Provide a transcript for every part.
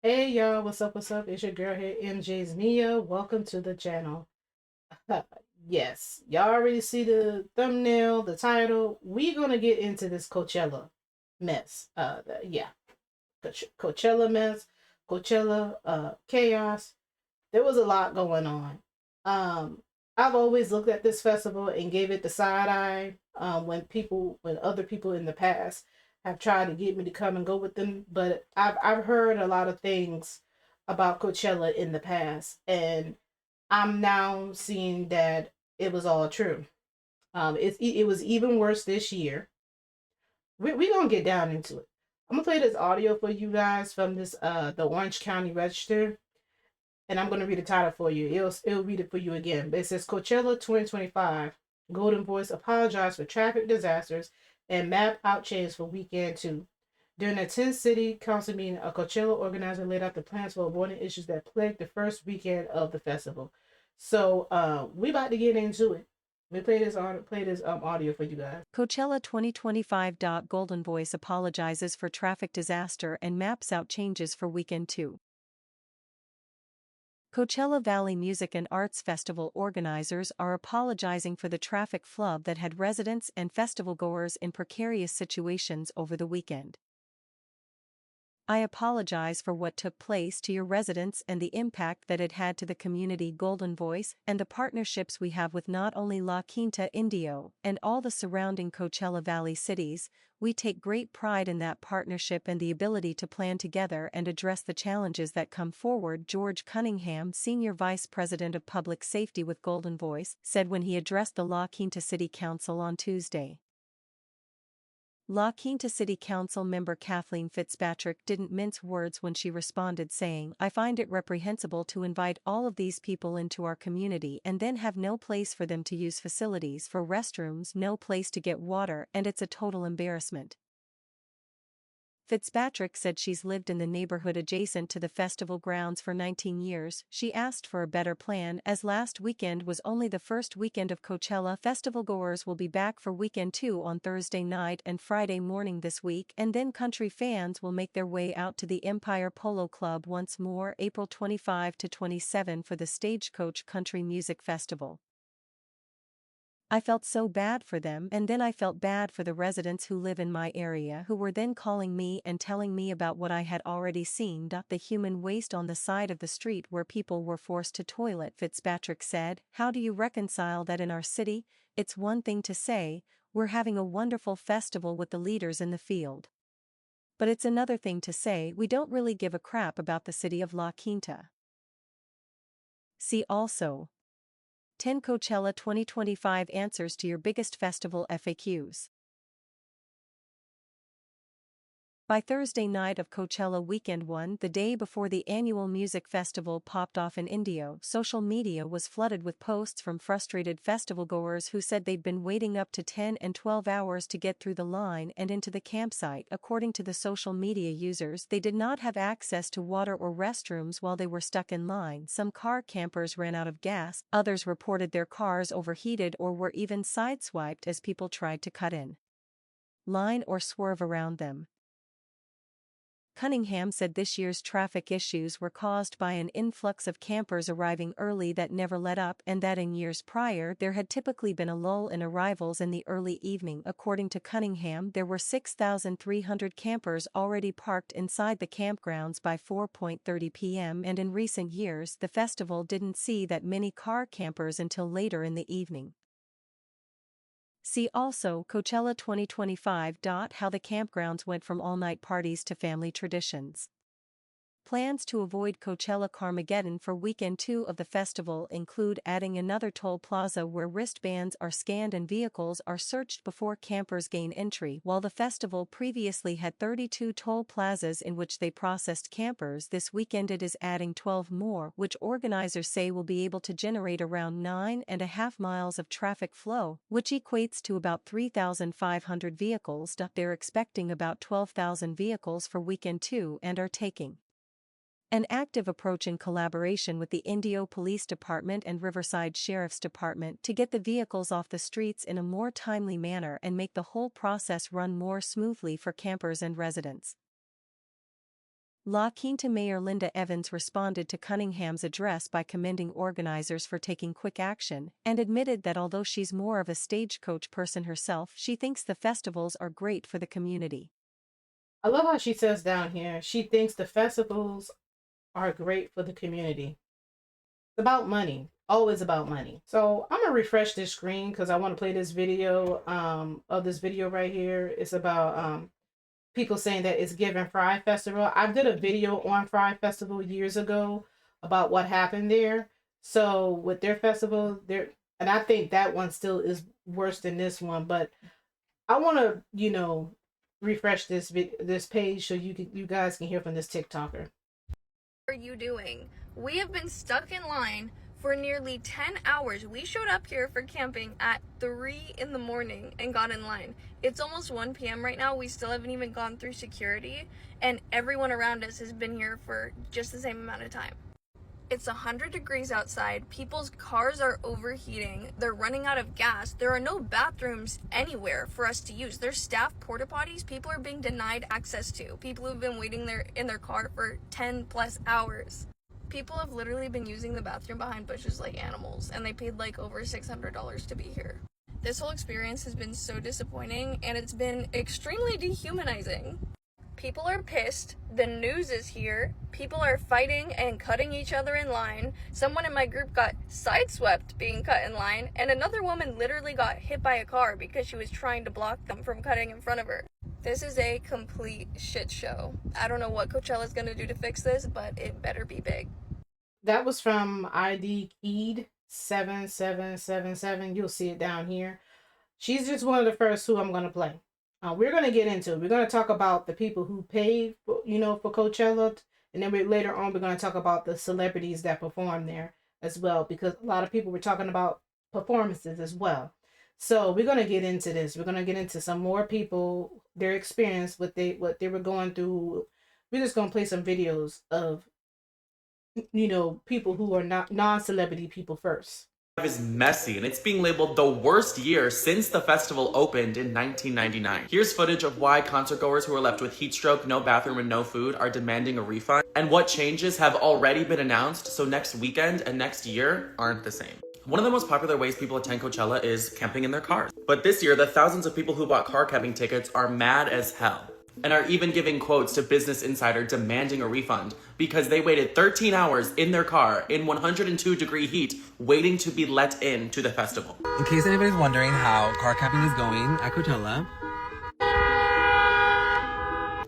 Hey y'all, what's up? What's up? It's your girl here, MJ's Nia. Welcome to the channel. Yes, y'all already see the thumbnail, the title. We're gonna get into this Coachella mess. Yeah, Coachella mess, Coachella chaos. There was a lot going on. Um, I've always looked at this festival and gave it the side eye. When other people in the past have tried to get me to come and go with them, but I've heard a lot of things about Coachella in the past, and I'm now seeing that it was all true. It was even worse this year. We gonna get down into it. I'm gonna play this audio for you guys from this the Orange County Register, and I'm going to read the title for you. It'll read it for you again. But it says Coachella 2025. Goldenvoice apologized for traffic disasters and map out changes for weekend two. During a 10 city council meeting, a Coachella organizer laid out the plans for avoiding issues that plagued the first weekend of the festival. So we about to get into it. Let me play this audio for you guys. Coachella 2025. Goldenvoice apologizes for traffic disaster and maps out changes for Weekend 2. Coachella Valley Music and Arts Festival organizers are apologizing for the traffic flood that had residents and festival goers in precarious situations over the weekend. I apologize for what took place to your residents and the impact that it had to the community. Goldenvoice and the partnerships we have with not only La Quinta Indio and all the surrounding Coachella Valley cities. We take great pride in that partnership and the ability to plan together and address the challenges that come forward. George Cunningham, Senior Vice President of Public Safety with Goldenvoice, said when he addressed the La Quinta City Council on Tuesday. La Quinta City Council member Kathleen Fitzpatrick didn't mince words when she responded, saying, "I find it reprehensible to invite all of these people into our community and then have no place for them to use facilities for restrooms, no place to get water, and it's a total embarrassment." Fitzpatrick said she's lived in the neighborhood adjacent to the festival grounds for 19 years. She asked for a better plan as last weekend was only the first weekend of Coachella. Festival goers will be back for Weekend 2 on Thursday night and Friday morning this week, and then country fans will make their way out to the Empire Polo Club once more April 25 to 27 for the Stagecoach Country Music Festival. I felt so bad for them, and then I felt bad for the residents who live in my area who were then calling me and telling me about what I had already seen. The human waste on the side of the street where people were forced to toilet, Fitzpatrick said. How do you reconcile that in our city? It's one thing to say, we're having a wonderful festival with the leaders in the field. But it's another thing to say we don't really give a crap about the city of La Quinta. See also 10 Coachella 2025 answers to your biggest festival FAQs. By Thursday night of Coachella Weekend 1, the day before the annual music festival popped off in Indio, social media was flooded with posts from frustrated festival goers who said they'd been waiting up to 10 and 12 hours to get through the line and into the campsite. According to the social media users, they did not have access to water or restrooms while they were stuck in line. Some car campers ran out of gas, others reported their cars overheated or were even sideswiped as people tried to cut in line or swerve around them. Cunningham said this year's traffic issues were caused by an influx of campers arriving early that never let up, and that in years prior there had typically been a lull in arrivals in the early evening. According to Cunningham, there were 6,300 campers already parked inside the campgrounds by 4:30 p.m., and in recent years the festival didn't see that many car campers until later in the evening. See also Coachella 2025. How the campgrounds went from all-night parties to family traditions. Plans to avoid Coachella Carmageddon for Weekend 2 of the festival include adding another toll plaza where wristbands are scanned and vehicles are searched before campers gain entry. While the festival previously had 32 toll plazas in which they processed campers, this weekend it is adding 12 more, which organizers say will be able to generate around 9.5 miles of traffic flow, which equates to about 3,500 vehicles. They're expecting about 12,000 vehicles for Weekend 2 and are taking an active approach in collaboration with the Indio Police Department and Riverside Sheriff's Department to get the vehicles off the streets in a more timely manner and make the whole process run more smoothly for campers and residents. La Quinta Mayor Linda Evans responded to Cunningham's address by commending organizers for taking quick action and admitted that although she's more of a stagecoach person herself, she thinks the festivals are great for the community. I love how she says down here, she thinks the festivals are great for the community. It's about money, always about money. So I'm gonna refresh this screen because I want to play this video of this video right here. It's about people saying that it's given Fry Festival. I did a video on Fry Festival years ago about what happened there. So with their festival, there, and I think that one still is worse than this one. But I want to, refresh this page so you guys can hear from this TikToker. What are you doing? We have been stuck in line for nearly 10 hours. We showed up here for camping at 3 in the morning and got in line. It's almost 1 p.m. right now. We still haven't even gone through security, and everyone around us has been here for just the same amount of time. It's 100 degrees outside. People's cars are overheating. They're running out of gas. There are no bathrooms anywhere for us to use. There's staff porta potties people are being denied access to. People who've been waiting there in their car for 10 plus hours. People have literally been using the bathroom behind bushes like animals, and they paid like over $600 to be here. This whole experience has been so disappointing, and it's been extremely dehumanizing. People are pissed. The news is here. People are fighting and cutting each other in line. Someone in my group got sideswept being cut in line, and another woman literally got hit by a car because she was trying to block them from cutting in front of her. This is a complete shit show. I don't know what Coachella's gonna do to fix this, but it better be big. That was from ID Keed 7777. You'll see it down here. She's just one of the first who I'm gonna play. We're going to get into it. We're going to talk about the people who paid, for Coachella. And then later on, we're going to talk about the celebrities that perform there as well. Because a lot of people were talking about performances as well. So we're going to get into this. We're going to get into some more people, their experience, what they were going through. We're just going to play some videos of, people who are not non-celebrity people first. Is messy, and it's being labeled the worst year since the festival opened in 1999. Here's footage of why concertgoers who are left with heat stroke, no bathroom, and no food are demanding a refund, and what changes have already been announced so next weekend and next year aren't the same. One of the most popular ways people attend Coachella is camping in their cars. But this year, the thousands of people who bought car camping tickets are mad as hell, and are even giving quotes to Business Insider demanding a refund because they waited 13 hours in their car in 102-degree heat waiting to be let in to the festival. In case anybody's wondering how car camping is going at Coachella.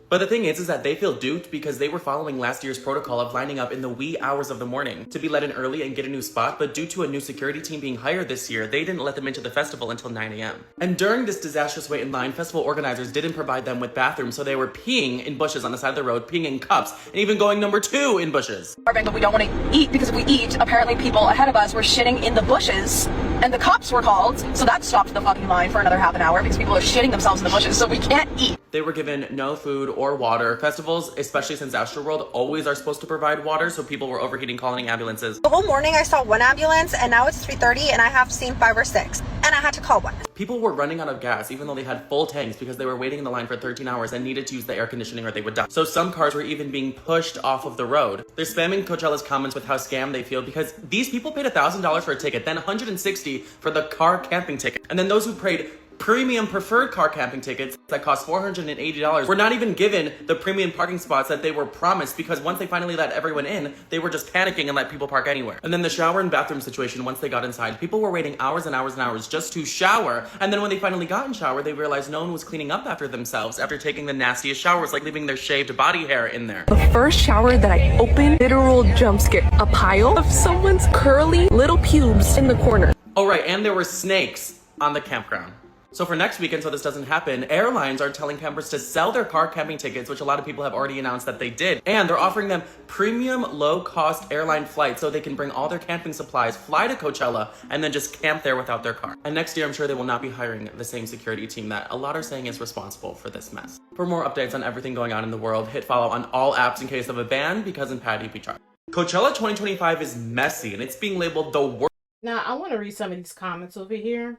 But the thing is that they feel duped because they were following last year's protocol of lining up in the wee hours of the morning to be let in early and get a new spot, but due to a new security team being hired this year, they didn't let them into the festival until 9 a.m. And during this disastrous wait in line, festival organizers didn't provide them with bathrooms, so they were peeing in bushes on the side of the road, peeing in cups, and even going number 2 in bushes. But we don't want to eat because if we eat, apparently people ahead of us were shitting in the bushes, and the cops were called, so that stopped the fucking line for another half an hour because people are shitting themselves in the bushes, so we can't eat. They were given no food or water. Festivals, especially since Astroworld, always are supposed to provide water, so people were overheating, calling ambulances. The whole morning I saw one ambulance, and now it's 3:30 and I have seen 5 or 6, and I had to call one. People were running out of gas even though they had full tanks because they were waiting in the line for 13 hours and needed to use the air conditioning or they would die. So some cars were even being pushed off of the road. They're spamming Coachella's comments with how scammed they feel because these people paid $1,000 for a ticket, then $160 for the car camping ticket. And then those who paid premium preferred car camping tickets that cost $480 were not even given the premium parking spots that they were promised because once they finally let everyone in, they were just panicking and let people park anywhere. And then the shower and bathroom situation, once they got inside, people were waiting hours and hours and hours just to shower. And then when they finally got in shower, they realized no one was cleaning up after themselves after taking the nastiest showers, like leaving their shaved body hair in there. The first shower that I opened, literal jump scare. A pile of someone's curly little pubes in the corner. Oh right, and there were snakes on the campground. So for next weekend, so this doesn't happen, airlines are telling campers to sell their car camping tickets, which a lot of people have already announced that they did. And they're offering them premium low-cost airline flights so they can bring all their camping supplies, fly to Coachella, and then just camp there without their car. And next year, I'm sure they will not be hiring the same security team that a lot are saying is responsible for this mess. For more updates on everything going on in the world, hit follow on all apps in case of a ban, because in Patty be charged. Coachella 2025 is messy, and it's being labeled the worst. Now, I want to read some of these comments over here.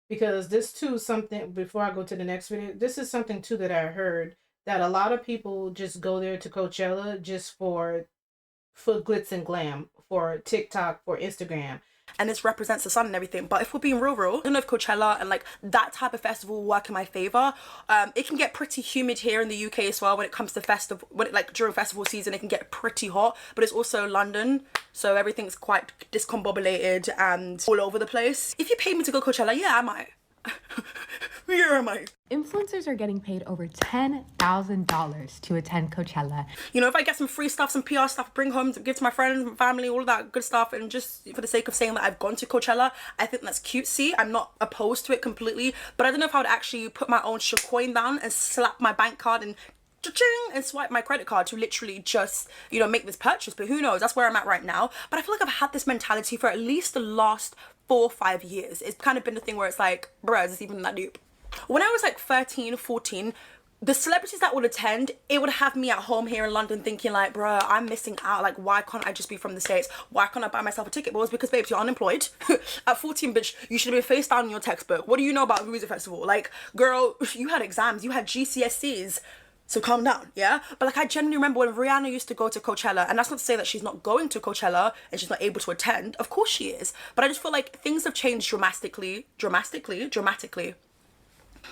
Because this too is something, before I go to the next video, this is something too that I heard that a lot of people just go there to Coachella just for glitz and glam, for TikTok, for Instagram. And this represents the sun and everything. But if we're being real, I don't know if Coachella and like that type of festival will work in my favor. It can get pretty humid here in the UK as well when it comes to during festival season. It can get pretty hot, but it's also London, so everything's quite discombobulated and all over the place. If you paid me to go Coachella, yeah, I might. Yeah, I might. Influencers are getting paid over $10,000 to attend Coachella. You know, if I get some free stuff, some PR stuff, bring home to give to my friends and family, all of that good stuff, and just for the sake of saying that I've gone to Coachella, I think that's cutesy. I'm not opposed to it completely, but I don't know if I would actually put my own coin down and slap my bank card and and swipe my credit card to literally just, you know, make this purchase. But who knows, that's where I'm at right now. But I feel like I've had this mentality for at least the last 4 or 5 years. It's kind of been the thing where it's like, bruh, is this even that deep? When I was like 13, 14, the celebrities that would attend, it would have me at home here in London thinking like, bruh, I'm missing out. Like, why can't I just be from the States? Why can't I buy myself a ticket? Well, it's because, babes, you're unemployed. At 14, bitch, you should have been face down in your textbook. What do you know about music festival? Like, girl, you had exams, you had GCSEs. So calm down, yeah? But like, I genuinely remember when Rihanna used to go to Coachella, and that's not to say that she's not going to Coachella and she's not able to attend. Of course she is. But I just feel like things have changed dramatically.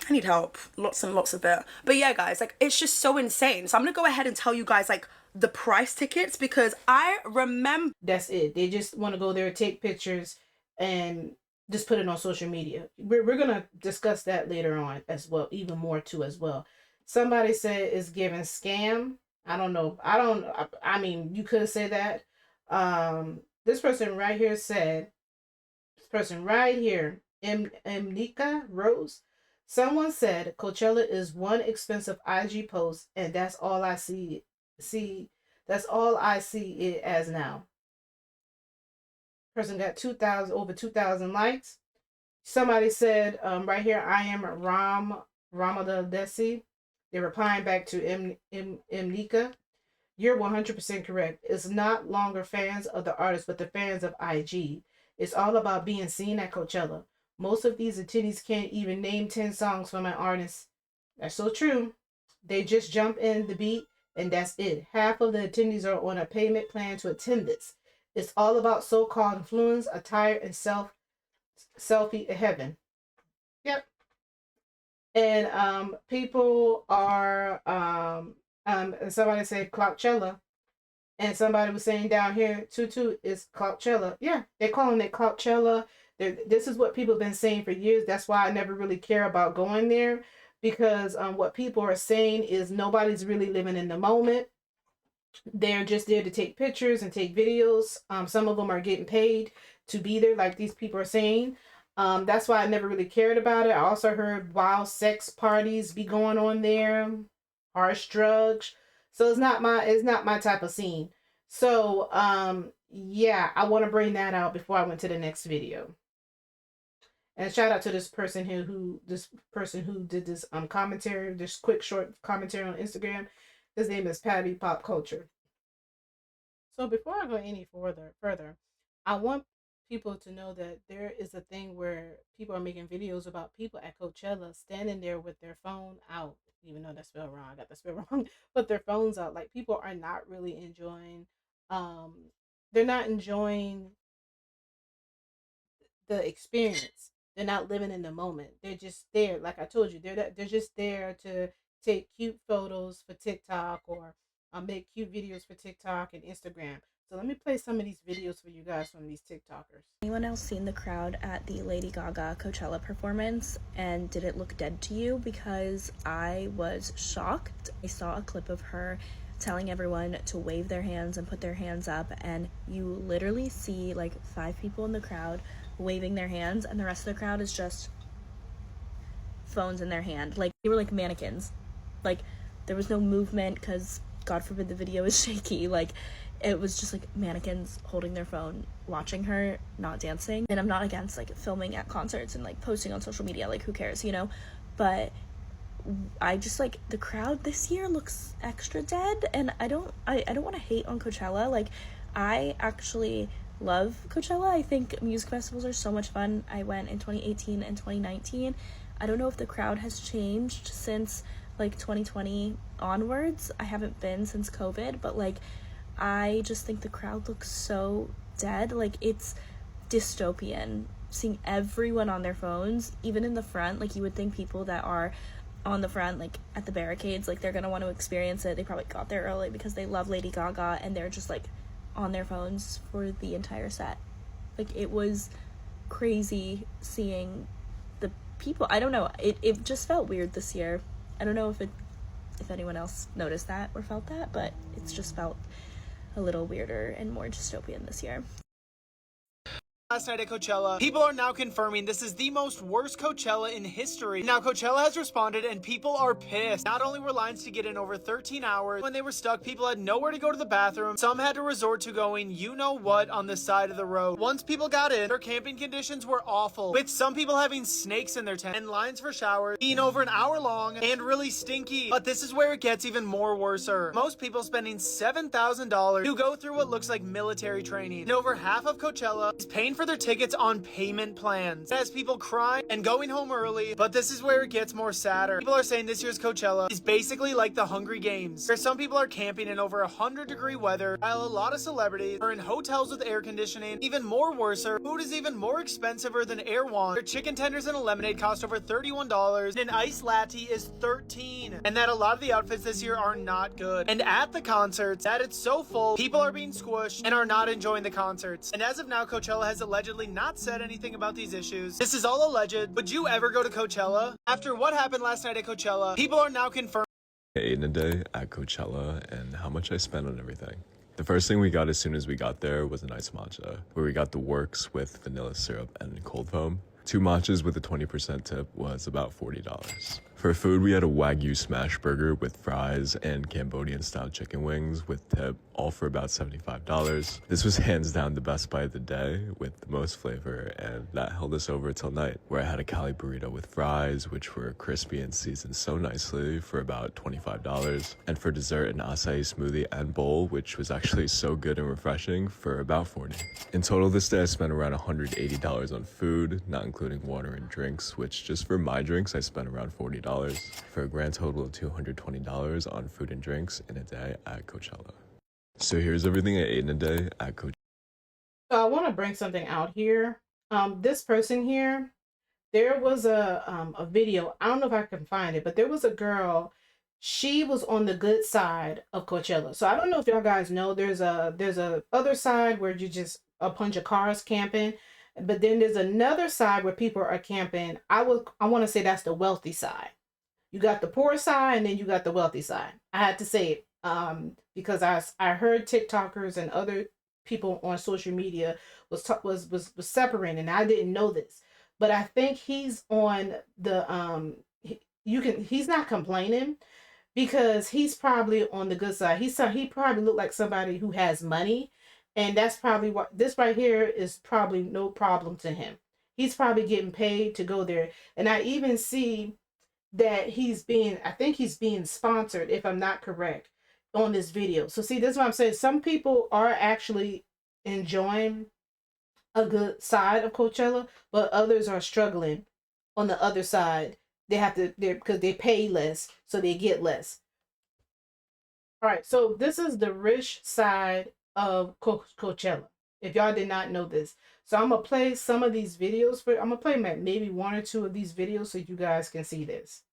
I need help, lots and lots of it. But yeah, guys, like, it's just so insane. So I'm gonna go ahead and tell you guys like the price tickets, because I remember. That's it. They just want to go there, take pictures, and just put it on social media. We're gonna discuss that later on as well, even more too as well. Somebody said it's giving scam. I don't know. I mean, you could say that. This person right here said, Mnika Rose. Someone said Coachella is one expensive IG post, and that's all I see. That's all I see it as now. Person got over 2,000 likes. Somebody said right here, I am Ramada Desi. They're replying back to Mnika. You're 100% correct. It's not longer fans of the artist, but the fans of IG. It's all about being seen at Coachella. Most of these attendees can't even name 10 songs from an artist. That's so true. They just jump in the beat and that's it. Half of the attendees are on a payment plan to attend this. It's all about so-called influence, attire, and selfie heaven. Yep. And people are and somebody said Coachella, and somebody was saying down here Tutu is Coachella. Yeah, they're calling it Coachella. This is what people have been saying for years. That's why I never really care about going there, because what people are saying is nobody's really living in the moment. They're just there to take pictures and take videos. Some of them are getting paid to be there, like these people are saying. That's why I never really cared about it. I also heard wild sex parties be going on there, harsh drugs. So it's not my type of scene. So yeah, I want to bring that out before I went to the next video. And shout out to this person here who did this commentary, this quick short commentary on Instagram. His name is Patty Pop Culture. So before I go any further, I want people to know that there is a thing where people are making videos about people at Coachella standing there with their phone out, even though that's spelled wrong. I got that spelled wrong, but their phones out. Like, people are not really enjoying. They're not enjoying the experience. They're not living in the moment. They're just there. Like I told you, they're just there to take cute photos for TikTok or make cute videos for TikTok and Instagram. So let me play some of these videos for you guys from these TikTokers. Anyone else seen the crowd at the Lady Gaga Coachella performance, and did it look dead to you? Because I was shocked. I saw a clip of her telling everyone to wave their hands and put their hands up, and you literally see like 5 people in the crowd waving their hands, and the rest of the crowd is just phones in their hand. Like, they were like mannequins. Like, there was no movement because, God forbid, the video is shaky. Like, it was just like mannequins holding their phone, watching her, not dancing. And I'm not against like filming at concerts and like posting on social media, like who cares, you know? But I just like, the crowd this year looks extra dead, and I don't want to hate on Coachella. Like, I actually love Coachella. I think music festivals are so much fun. I went in 2018 and 2019. I don't know if the crowd has changed since like 2020 onwards. I haven't been since COVID, but like I just think the crowd looks so dead. Like it's dystopian, seeing everyone on their phones, even in the front. Like you would think people that are on the front, like at the barricades, like they're gonna want to experience it. They probably got there early because they love Lady Gaga, and they're just like on their phones for the entire set. Like it was crazy seeing the people. I don't know, it just felt weird this year. I don't know if anyone else noticed that or felt that, but it's just felt a little weirder and more dystopian this year. Last night at Coachella, people are now confirming this is the most worst Coachella in history. Now, Coachella has responded and people are pissed. Not only were lines to get in over 13 hours, when they were stuck, people had nowhere to go to the bathroom. Some had to resort to going you-know-what on the side of the road. Once people got in, their camping conditions were awful, with some people having snakes in their tent and lines for showers being over an hour long and really stinky. But this is where it gets even more worser. Most people spending $7,000 to go through what looks like military training. And over half of Coachella is paying for their tickets on payment plans. It has people crying and going home early, but this is where it gets more sadder. People are saying this year's Coachella is basically like the Hungry Games, where some people are camping in over 100-degree weather, while a lot of celebrities are in hotels with air conditioning. Even more worser, food is even more expensiver than Air One. Their chicken tenders and a lemonade cost over $31, and an iced latte is $13. And that a lot of the outfits this year are not good. And at the concerts, that it's so full, people are being squished and are not enjoying the concerts. And as of now, Coachella has allegedly not said anything about these issues. This is all alleged. Would you ever go to Coachella? After what happened last night at Coachella, people are now confirmed. I ate in a day at Coachella and how much I spent on everything. The first thing we got as soon as we got there was a nice matcha, where we got the works with vanilla syrup and cold foam. 2 matchas with a 20% tip was about $40. For food, we had a Wagyu smash burger with fries and Cambodian-style chicken wings with tip, all for about $75. This was hands down the best bite of the day with the most flavor, and that held us over till night, where I had a Cali burrito with fries, which were crispy and seasoned so nicely, for about $25. And for dessert, an acai smoothie and bowl, which was actually so good and refreshing, for about $40. In total this day, I spent around $180 on food, not including water and drinks, which just for my drinks, I spent around $40. For a grand total of $220 on food and drinks in a day at Coachella. So here's everything I ate in a day at Coachella. So I want to bring something out here. This person here, there was a video. I don't know if I can find it, but there was a girl. She was on the good side of Coachella. So I don't know if y'all guys know. There's a other side where you just a bunch of cars camping. But then there's another side where people are camping. I want to say that's the wealthy side. You got the poor side and then you got the wealthy side. I had to say it because I heard TikTokers and other people on social media was separating, and I didn't know this. But I think he's on the he's not complaining because he's probably on the good side. He probably looked like somebody who has money. And that's probably what this right here is probably no problem to him. He's probably getting paid to go there. And I even see that I think he's being sponsored, if I'm not correct, on this video. So see, this is what I'm saying. Some people are actually enjoying a good side of Coachella, but others are struggling on the other side. Because they pay less, so they get less. All right, so this is the rich side of Coachella, if y'all did not know this. So I'm gonna play some of these videos I'm gonna play maybe 1 or 2 of these videos so you guys can see this.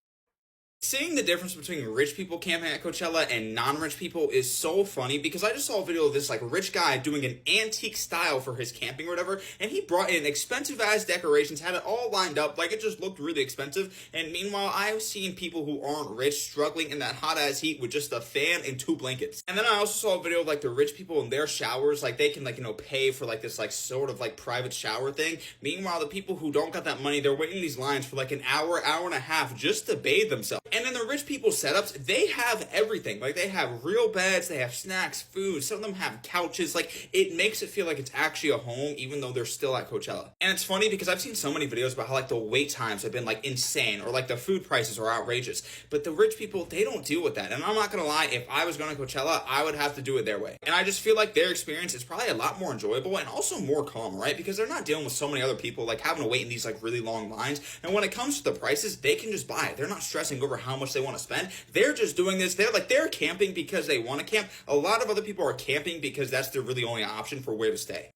Seeing the difference between rich people camping at Coachella and non-rich people is so funny because I just saw a video of this like rich guy doing an antique style for his camping or whatever, and he brought in expensive ass decorations, had it all lined up like it just looked really expensive. And meanwhile, I've seen people who aren't rich struggling in that hot ass heat with just a fan and 2 blankets. And then I also saw a video of like the rich people in their showers, like they can like, you know, pay for like this like sort of like private shower thing. Meanwhile, the people who don't got that money, they're waiting in these lines for like an hour and a half just to bathe themselves. And in the rich people setups, they have everything. Like they have real beds, they have snacks, food, some of them have couches. Like it makes it feel like it's actually a home even though they're still at Coachella. And it's funny because I've seen so many videos about how like the wait times have been like insane or like the food prices are outrageous. But the rich people, they don't deal with that. And I'm not gonna lie, if I was going to Coachella, I would have to do it their way. And I just feel like their experience is probably a lot more enjoyable and also more calm, right? Because they're not dealing with so many other people like having to wait in these like really long lines. And when it comes to the prices, they can just buy it. They're not stressing over how much they want to spend. They're just doing this. They're camping because they want to camp. A lot of other people are camping because that's their really only option for where to stay.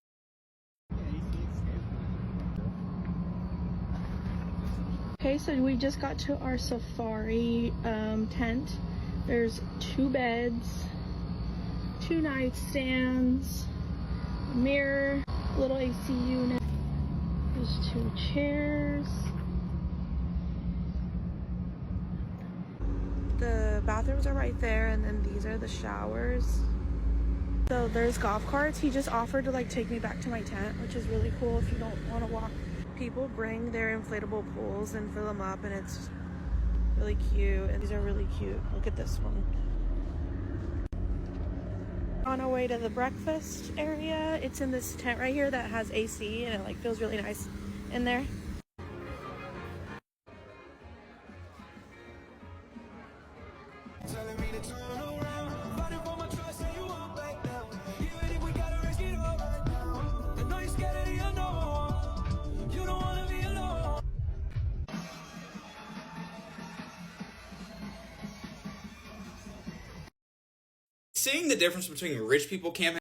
Okay, so we just got to our safari tent. There's 2 beds, 2 nightstands, a mirror, a little AC unit. There's 2 chairs. The bathrooms are right there, and then these are the showers. So there's golf carts. He just offered to like take me back to my tent, which is really cool if you don't want to walk. People bring their inflatable pools and fill them up, and it's really cute. And these are really cute. Look at this one. On our way to the breakfast area, it's in this tent right here that has AC, and it like feels really nice in there. Seeing the difference between rich people camping.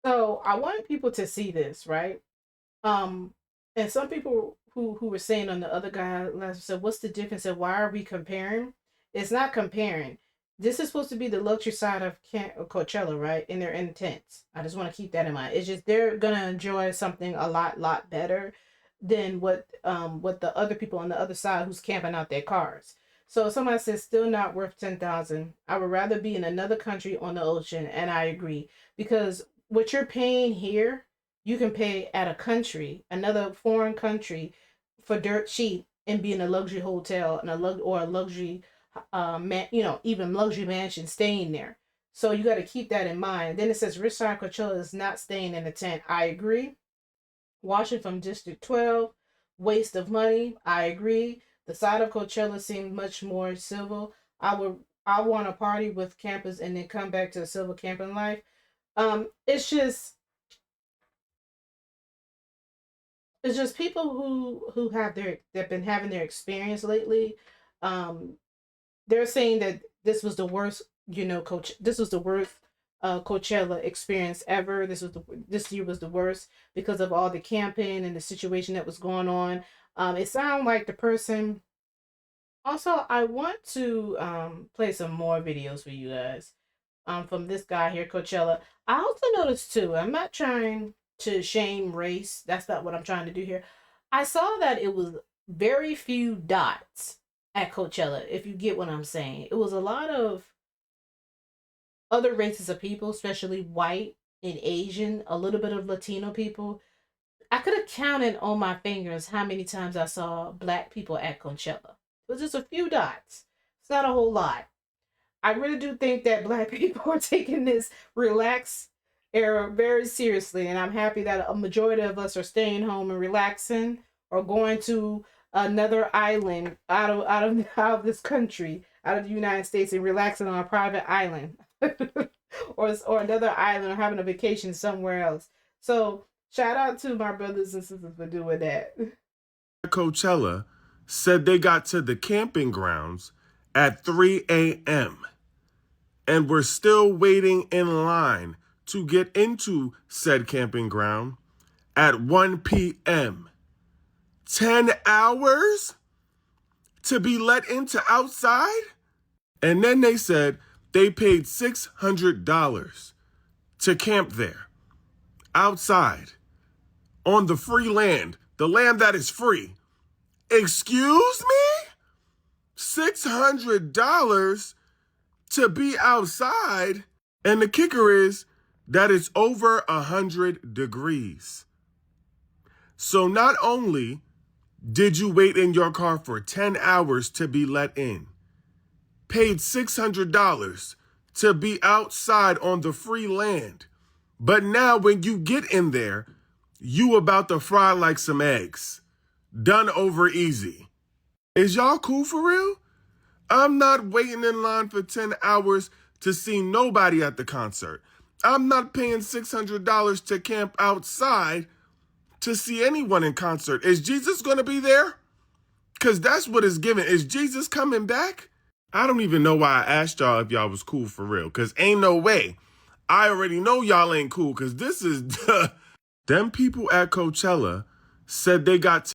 So I wanted people to see this, right? And some people who were saying on the other guy last said, "What's the difference? And why are we comparing?" It's not comparing. This is supposed to be the luxury side of Coachella, right? And they're in tents. I just want to keep that in mind. It's just they're gonna enjoy something a lot better than what the other people on the other side who's camping out their cars. So if somebody says still not worth 10,000, I would rather be in another country on the ocean, and I agree, because what you're paying here, you can pay at a country, another foreign country, for dirt cheap and be in a luxury hotel and a luxury even luxury mansion staying there. So you got to keep that in mind. Then it says rich side Coachella is not staying in a tent. I agree. Watching from District 12, waste of money. I agree. The side of Coachella seemed much more civil. I want to party with campers and then come back to a civil camping life. It's just people who they've been having their experience lately. They're saying that this was the worst, this was the worst Coachella experience ever. This year was the worst because of all the camping and the situation that was going on. It sounded like the person. Also, I want to play some more videos for you guys. From this guy here, Coachella. I also noticed too, I'm not trying to shame race. That's not what I'm trying to do here. I saw that it was very few dots at Coachella, if you get what I'm saying. It was a lot of other races of people, especially white and Asian, a little bit of Latino people. I could have counted on my fingers how many times I saw black people at Coachella. It was just a few dots. It's not a whole lot. I really do think that black people are taking this relax era very seriously, and I'm happy that a majority of us are staying home and relaxing or going to another island out of this country, out of the United States, and relaxing on a private island or another island, or having a vacation somewhere else. So shout out to my brothers and sisters for doing that. Coachella said they got to the camping grounds at 3 a.m. and we're still waiting in line to get into said camping ground at 1 p.m. 10 hours to be let into outside? And then they said they paid $600 to camp there, outside, on the free land, the land that is free. Excuse me? $600 to be outside? And the kicker is that it's over 100 degrees. So not only did you wait in your car for 10 hours to be let in, paid $600 to be outside on the free land, but now when you get in there, you about to fry like some eggs. Done over easy. Is y'all cool for real? I'm not waiting in line for 10 hours to see nobody at the concert. I'm not paying $600 to camp outside to see anyone in concert. Is Jesus going to be there? Because that's what it's given. Is Jesus coming back? I don't even know why I asked y'all if y'all was cool for real. Because ain't no way. I already know y'all ain't cool. Because this is... Them people at Coachella said they got...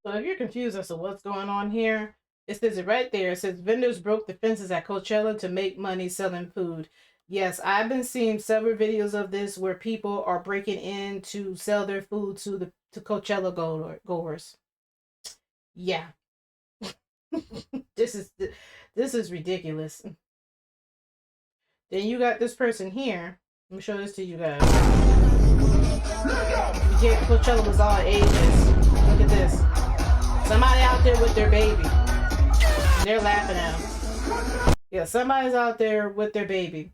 So if you're confused as to what's going on here, it says it right there. It says vendors broke the fences at Coachella to make money selling food. Yes, I've been seeing several videos of this where people are breaking in to sell their food to Coachella goers. Yeah. This is ridiculous. Then you got this person here. Let me show this to you guys. Yeah, Coachella was all ages. Look at this. Somebody out there with their baby. They're laughing at them. Yeah, somebody's out there with their baby.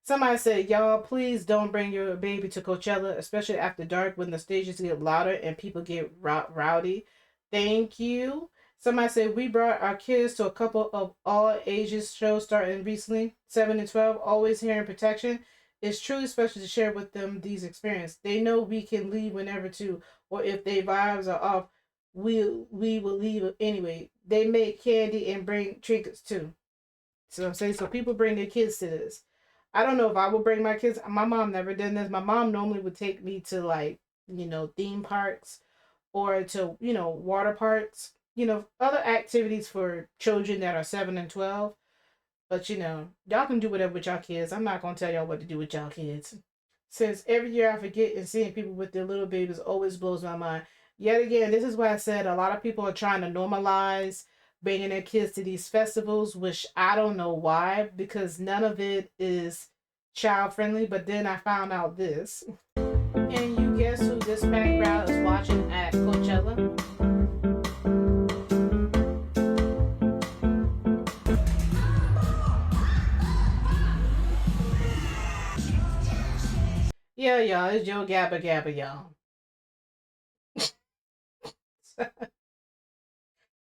Somebody said, y'all, please don't bring your baby to Coachella, especially after dark when the stages get louder and people get rowdy. Thank you. Somebody said, we brought our kids to a couple of all ages shows starting recently, 7 and 12, always hearing protection. It's truly special to share with them these experiences. They know we can leave whenever to, or if their vibes are off, we will leave anyway. They make candy and bring trinkets too. So I'm saying, so people bring their kids to this. I don't know if I would bring my kids. My mom never did this. My mom normally would take me to, like, theme parks or to, water parks, other activities for children that are 7 and 12. But, y'all can do whatever with y'all kids. I'm not going to tell y'all what to do with y'all kids. Since every year I forget, and seeing people with their little babies always blows my mind. Yet again, this is why I said a lot of people are trying to normalize bringing their kids to these festivals, which I don't know why, because none of it is child friendly. But then I found out this. And you guess who this background is watching at Coachella? Yeah, y'all, it's Joe Gabba, y'all.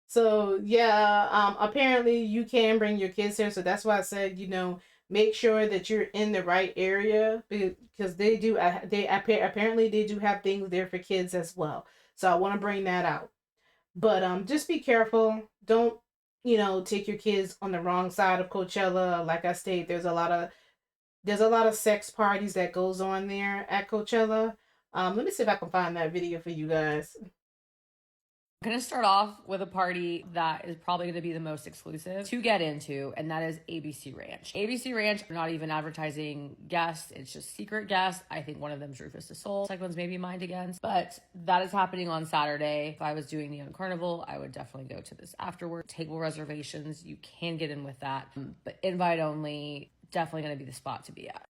So yeah, apparently you can bring your kids here, so that's why I said, make sure that you're in the right area, because they do apparently they do have things there for kids as well. So I want to bring that out. But just be careful. Don't take your kids on the wrong side of Coachella. Like I stated, there's a lot of sex parties that goes on there at Coachella. Let me see if I can find that video for you guys. I'm going to start off with a party that is probably going to be the most exclusive to get into, and that is ABC Ranch. ABC Ranch are not even advertising guests. It's just secret guests. I think one of them is Rufus Du Sol. Second one's maybe Mind Against. But that is happening on Saturday. If I was doing the Carnival, I would definitely go to this afterward. Table reservations, you can get in with that. But invite only, definitely going to be the spot to be at.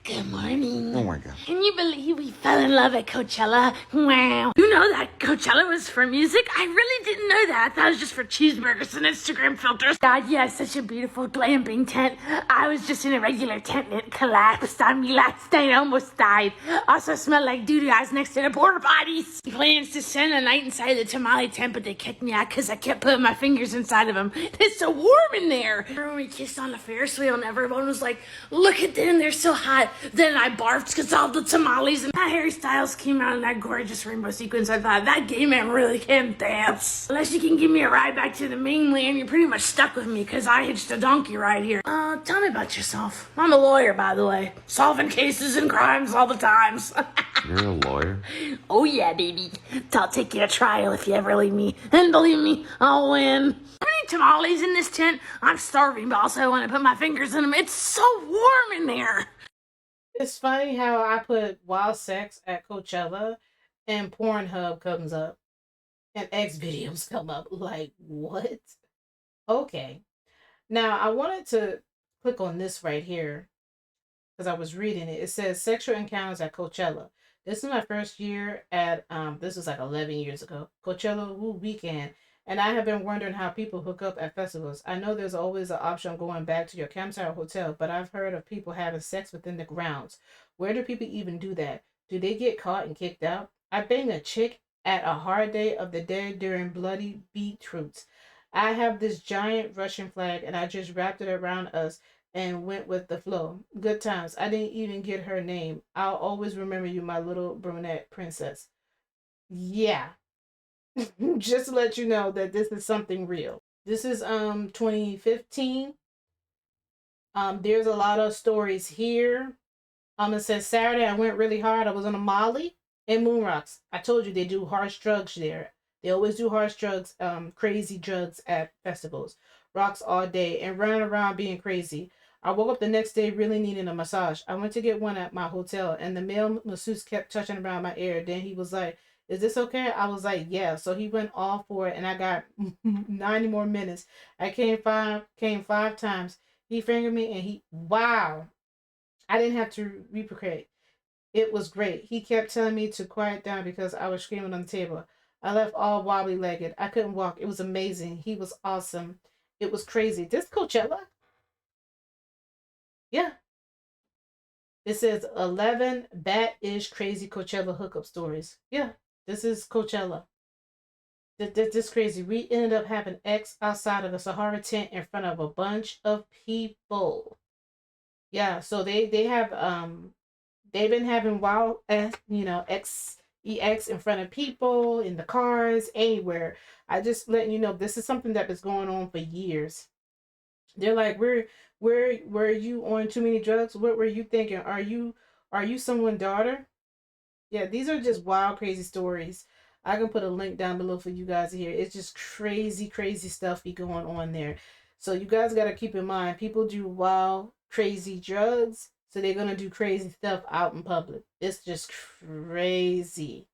Good morning. Oh my God. Can you believe we fell in love at Coachella? Wow. You know that Coachella was for music? I really didn't know that. I thought it was just for cheeseburgers and Instagram filters. God, yeah, such a beautiful glamping tent. I was just in a regular tent and it collapsed on me last night. I almost died. Also smelled like doo-doo. I was next to the porta potties. Plans to spend a night inside the tamale tent, but they kicked me out because I kept putting my fingers inside of them. It's so warm in there. Remember when we kissed on the Ferris wheel and everyone was like, look at them, they're so hot. Then I barfed because all the tamales and Harry Styles came out in that gorgeous rainbow sequence. I thought, that gay man really can dance. Unless you can give me a ride back to the mainland, you're pretty much stuck with me because I hitched a donkey right here. Tell me about yourself. I'm a lawyer, by the way. Solving cases and crimes all the times. You're a lawyer? Oh yeah, baby. I'll take you to trial if you ever leave me. And believe me, I'll win. How many tamales in this tent? I'm starving, but also I want to put my fingers in them. It's so warm in there. It's funny how I put wild sex at Coachella and Pornhub comes up and X videos come up. Like, what? Okay. Now, I wanted to click on this right here because I was reading it. It says sexual encounters at Coachella. This is my first year at, this was like 11 years ago, Coachella weekend. And I have been wondering how people hook up at festivals. I know there's always an option of going back to your campsite or hotel, but I've heard of people having sex within the grounds. Where do people even do that? Do they get caught and kicked out? I banged a chick at a hard day of the dead during bloody beetroots. I have this giant Russian flag and I just wrapped it around us and went with the flow. Good times. I didn't even get her name. I'll always remember you, my little brunette princess. Yeah. Just to let you know that this is something real. This is 2015. There's a lot of stories here. It says Saturday I went really hard. I was on a Molly and Moon Rocks. I told you they do harsh drugs there. They always do harsh drugs, crazy drugs at festivals. Rocks all day and running around being crazy. I woke up the next day really needing a massage. I went to get one at my hotel and the male masseuse kept touching around my ear. Then he was like, "Is this okay?" I was like, "Yeah." So he went all for it and I got 90 more minutes. I came five times. He fingered me and wow. I didn't have to reciprocate. It was great. He kept telling me to quiet down because I was screaming on the table. I left all wobbly legged. I couldn't walk. It was amazing. He was awesome. It was crazy. This Coachella? Yeah. It says 11 bad-ish crazy Coachella hookup stories. Yeah, this is Coachella. This crazy. We ended up having X outside of the Sahara tent in front of a bunch of people. Yeah, so they have they've been having wild XEX in front of people, in the cars, anywhere. I just letting you know this is something that has going on for years. They're like, were you on too many drugs? What were you thinking? Are you someone's daughter? Yeah, these are just wild, crazy stories. I can put a link down below for you guys to hear. It's just crazy, crazy stuff be going on there. So you guys got to keep in mind, people do wild, crazy drugs. So they're going to do crazy stuff out in public. It's just crazy.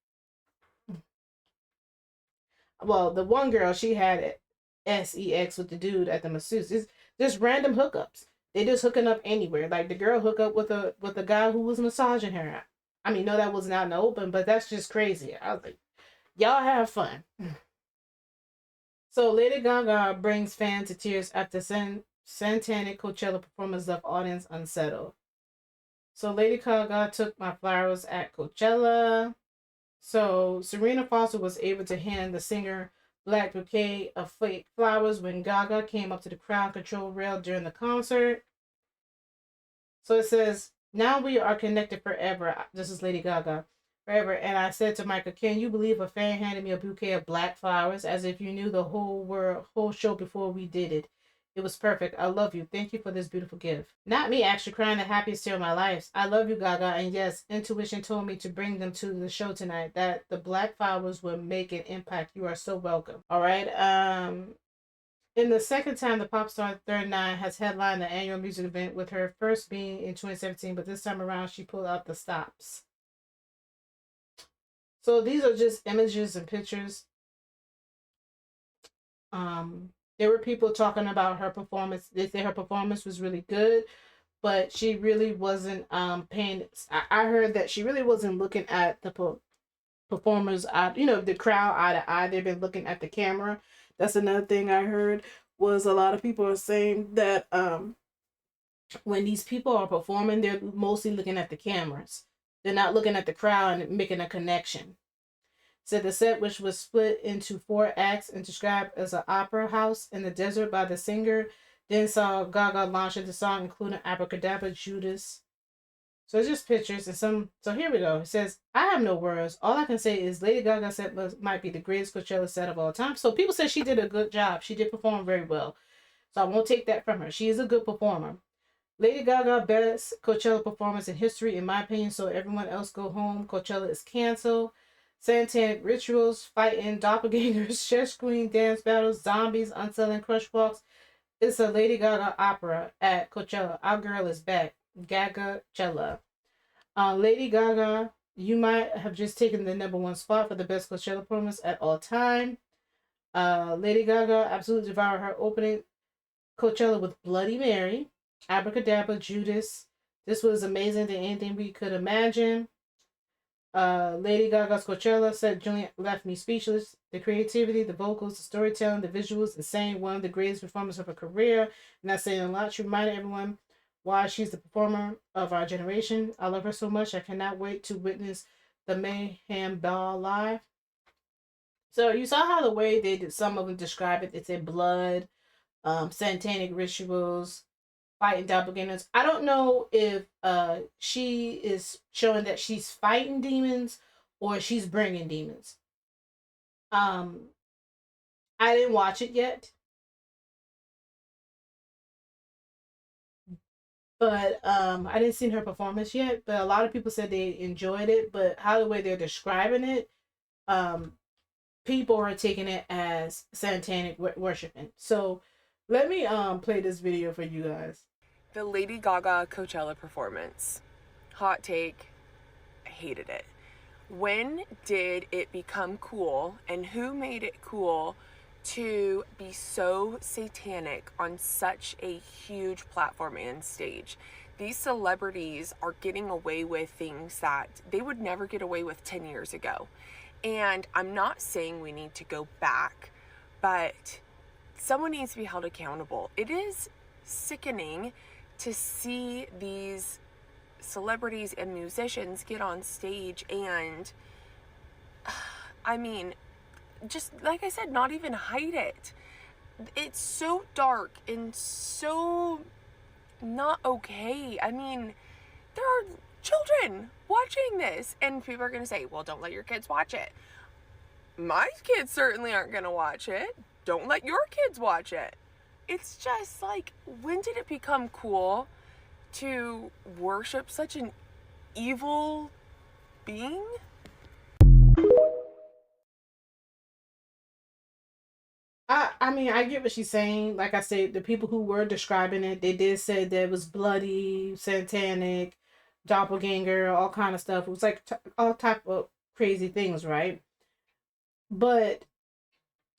Well, the one girl, she had SEX with the dude at the masseuse. It's just random hookups. They just hooking up anywhere. Like the girl hook up with a guy who was massaging her. I mean, no, that wasn't out in the open, but that's just crazy. I was like, y'all have fun. So Lady Gaga brings fans to tears after satanic Coachella performance left audience unsettled. So Lady Gaga took my flowers at Coachella. So Serena Foster was able to hand the singer black bouquet of fake flowers when Gaga came up to the crowd control rail during the concert. So it says, "Now we are connected forever." This is Lady Gaga. Forever. And I said to Michael, "Can you believe a fan handed me a bouquet of black flowers as if you knew the whole show before we did it? It was perfect. I love you. Thank you for this beautiful gift." Not me actually crying the happiest tear of my life. I love you, Gaga. And yes, intuition told me to bring them to the show tonight, that the black flowers would make an impact. You are so welcome. All right. In the second time, the pop star 39 has headlined the annual music event, with her first being in 2017, but this time around she pulled out the stops. So these are just images and pictures. There were people talking about her performance. They say her performance was really good, but she really wasn't paying. I heard that she really wasn't looking at the performers, the crowd eye to eye. They've been looking at the camera. That's another thing I heard, was a lot of people are saying that when these people are performing, they're mostly looking at the cameras. They're not looking at the crowd and making a connection. Said the set, which was split into 4 acts and described as an opera house in the desert by the singer, then saw Gaga launch into the song, including Abracadabra, Judas. So it's just pictures and some. So here we go. It says, "I have no words. All I can say is Lady Gaga set might be the greatest Coachella set of all time." So people say she did a good job. She did perform very well. So I won't take that from her. She is a good performer. Lady Gaga, best Coachella performance in history, in my opinion. So everyone else go home. Coachella is canceled. Satanic rituals, fighting, doppelgangers, chess queen, dance battles, zombies, unsettling crush walks. It's a Lady Gaga opera at Coachella. Our girl is back. Gaga-chella. Lady Gaga, you might have just taken the #1 spot for the best Coachella performance at all time. Lady Gaga absolutely devoured her opening Coachella with Bloody Mary, Abracadabra, Judas. This was amazing than anything we could imagine. Lady Gaga's Coachella said Julian left me speechless. The creativity, the vocals, the storytelling, the visuals, insane. One of the greatest performances of her career. Not saying a lot. She reminded everyone why she's the performer of our generation. I love her so much. I cannot wait to witness the Mayhem Ball live. So you saw how the way they did, some of them describe it. It's in blood, satanic rituals, fighting doppelgangers. I don't know if she is showing that she's fighting demons or she's bringing demons. I didn't watch it yet, but I didn't see her performance yet. But a lot of people said they enjoyed it. But how the way they're describing it, people are taking it as satanic worshiping. So let me play this video for you guys. The Lady Gaga Coachella performance. Hot take, I hated it. When did it become cool, and who made it cool to be so satanic on such a huge platform and stage? These celebrities are getting away with things that they would never get away with 10 years ago. And I'm not saying we need to go back, but someone needs to be held accountable. It is sickening to see these celebrities and musicians get on stage and, I mean, just like I said, not even hide it. It's so dark and so not okay. I mean, there are children watching this, and people are going to say, well, don't let your kids watch it. My kids certainly aren't going to watch it. Don't let your kids watch it. It's just like, when did it become cool to worship such an evil being? I mean, I get what she's saying. Like I said, the people who were describing it, they did say that it was bloody, satanic, doppelganger, all kind of stuff. It was like all type of crazy things, right? But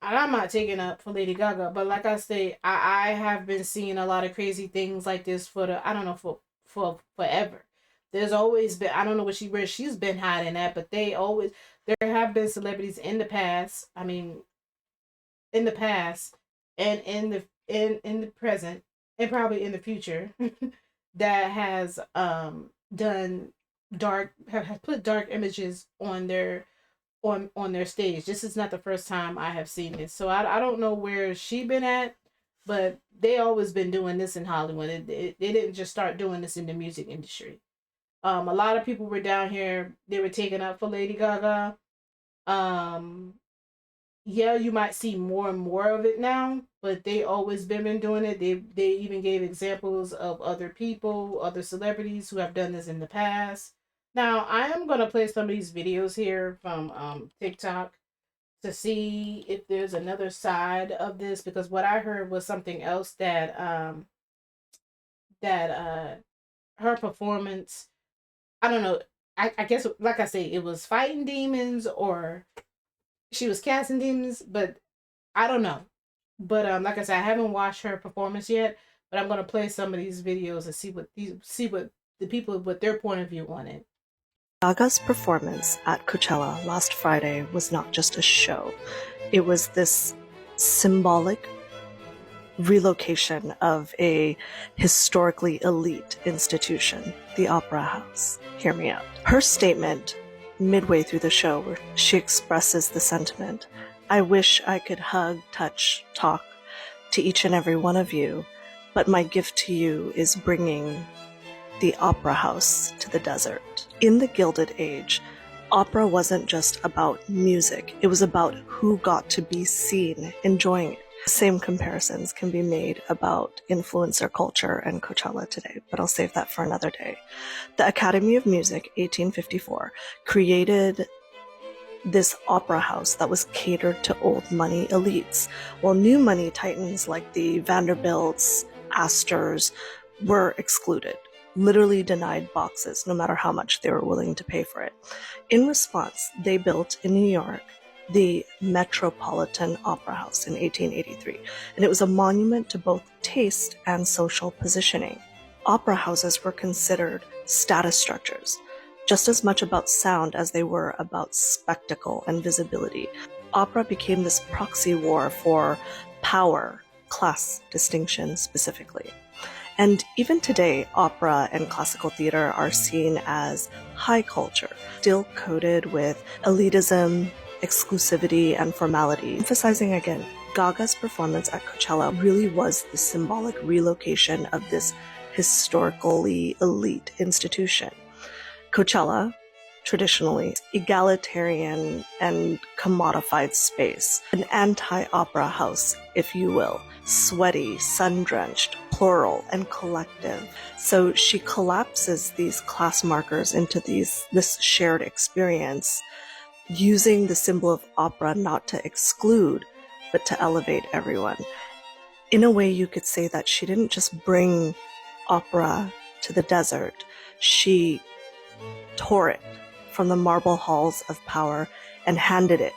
I'm not taking up for Lady Gaga, but like I say, I have been seeing a lot of crazy things like this for the, I don't know, for forever. There's always been, I don't know where she's been hiding at, but there have been celebrities in the past. I mean, in the past and in the present and probably in the future that has done dark, have put dark images on their stage. This is not the first time I have seen this. So I don't know where she been at, but they always been doing this in Hollywood. They didn't just start doing this in the music industry. A lot of people were down here, they were taking up for Lady Gaga. Yeah, you might see more and more of it now, but they always been doing it. They even gave examples of other people, other celebrities who have done this in the past. Now, I am going to play some of these videos here from TikTok to see if there's another side of this, because what I heard was something else that her performance, I don't know, I guess, like I say, it was fighting demons or she was casting demons, but I don't know. But like I said, I haven't watched her performance yet, but I'm going to play some of these videos and see what the people, what their point of view on it. Gaga's performance at Coachella last Friday was not just a show. It was this symbolic relocation of a historically elite institution, the Opera House. Hear me out. Her statement midway through the show, where she expresses the sentiment, "I wish I could hug, touch, talk to each and every one of you, but my gift to you is bringing the Opera House to the desert." In the Gilded Age, opera wasn't just about music, it was about who got to be seen enjoying it. Same comparisons can be made about influencer culture and Coachella today, but I'll save that for another day. The Academy of Music, 1854, created this opera house that was catered to old money elites, while new money titans like the Vanderbilts, Astors were excluded, literally denied boxes no matter how much they were willing to pay for it. In response, they built in New York the Metropolitan Opera House in 1883, and it was a monument to both taste and social positioning. Opera houses were considered status structures, just as much about sound as they were about spectacle and visibility. Opera became this proxy war for power, class distinction specifically. And even today, opera and classical theater are seen as high culture, still coated with elitism, exclusivity, and formality. Emphasizing again, Gaga's performance at Coachella really was the symbolic relocation of this historically elite institution. Coachella, traditionally, egalitarian and commodified space, an anti-opera house, if you will, sweaty, sun-drenched, plural, and collective. So she collapses these class markers into this shared experience, using the symbol of opera not to exclude, but to elevate everyone. In a way, you could say that she didn't just bring opera to the desert, she tore it from the marble halls of power and handed it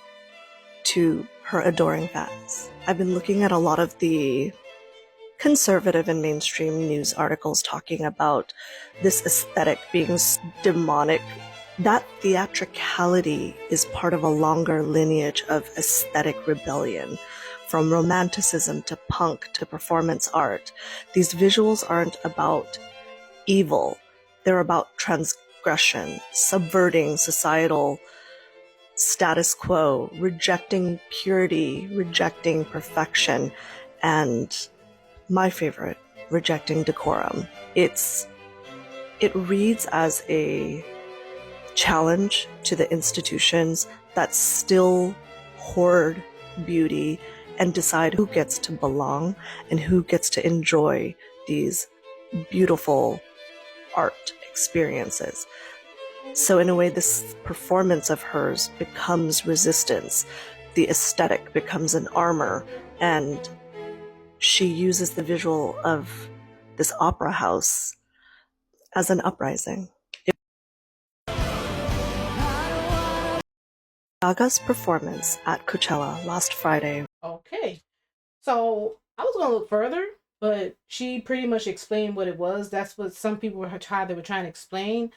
to her adoring fans. I've been looking at a lot of the conservative and mainstream news articles talking about this aesthetic being demonic. That theatricality is part of a longer lineage of aesthetic rebellion. From romanticism to punk to performance art, these visuals aren't about evil, they're about transgression, subverting societal status quo, rejecting purity, rejecting perfection, and my favorite, rejecting decorum. It reads as a challenge to the institutions that still hoard beauty and decide who gets to belong and who gets to enjoy these beautiful art experiences. So in a way, this performance of hers becomes resistance. The aesthetic becomes an armor, and she uses the visual of this opera house as an uprising. Gaga's performance at Coachella last Friday. Okay, so I was gonna look further, but she pretty much explained what it was. That's what some people were trying to explain.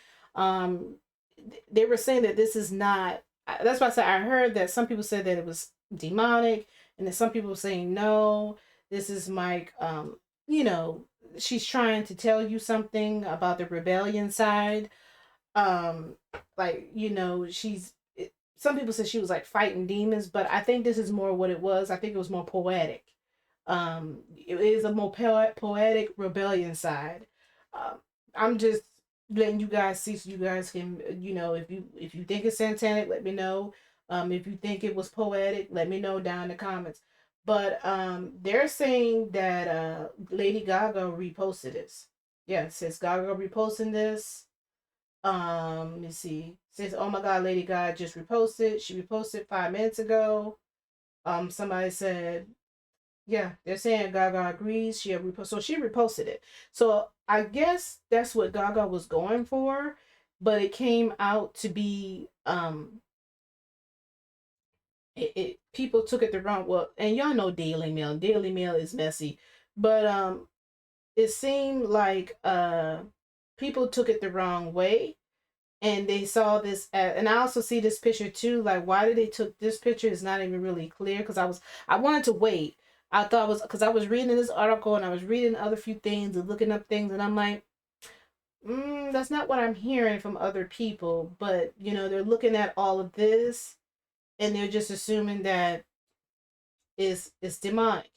They were saying that this is not. That's why I said I heard that some people said that it was demonic, and that some people were saying no. This is like, she's trying to tell you something about the rebellion side. Some people said she was like fighting demons, but I think this is more what it was. I think it was more poetic. It is a more poetic rebellion side. I'm just letting you guys see, so you guys can, if you think it's satanic, let me know. If you think it was poetic, let me know down in the comments. But they're saying that Lady Gaga reposted this. Yeah, it says Gaga reposting this. Let me see. It says, oh my God, Lady Gaga just reposted. She reposted 5 minutes ago. Somebody said, yeah, they're saying Gaga agrees. So she reposted it. So I guess that's what Gaga was going for, but it came out to be people took it the wrong. Well, and y'all know Daily Mail. Daily Mail is messy, but it seemed like people took it the wrong way, and they saw this and I also see this picture too. Like, why did they took this picture is not even really clear, because I wanted to wait. I thought it was because I was reading this article and I was reading other few things and looking up things, and I'm like, that's not what I'm hearing from other people. But they're looking at all of this and they're just assuming that it's demonic.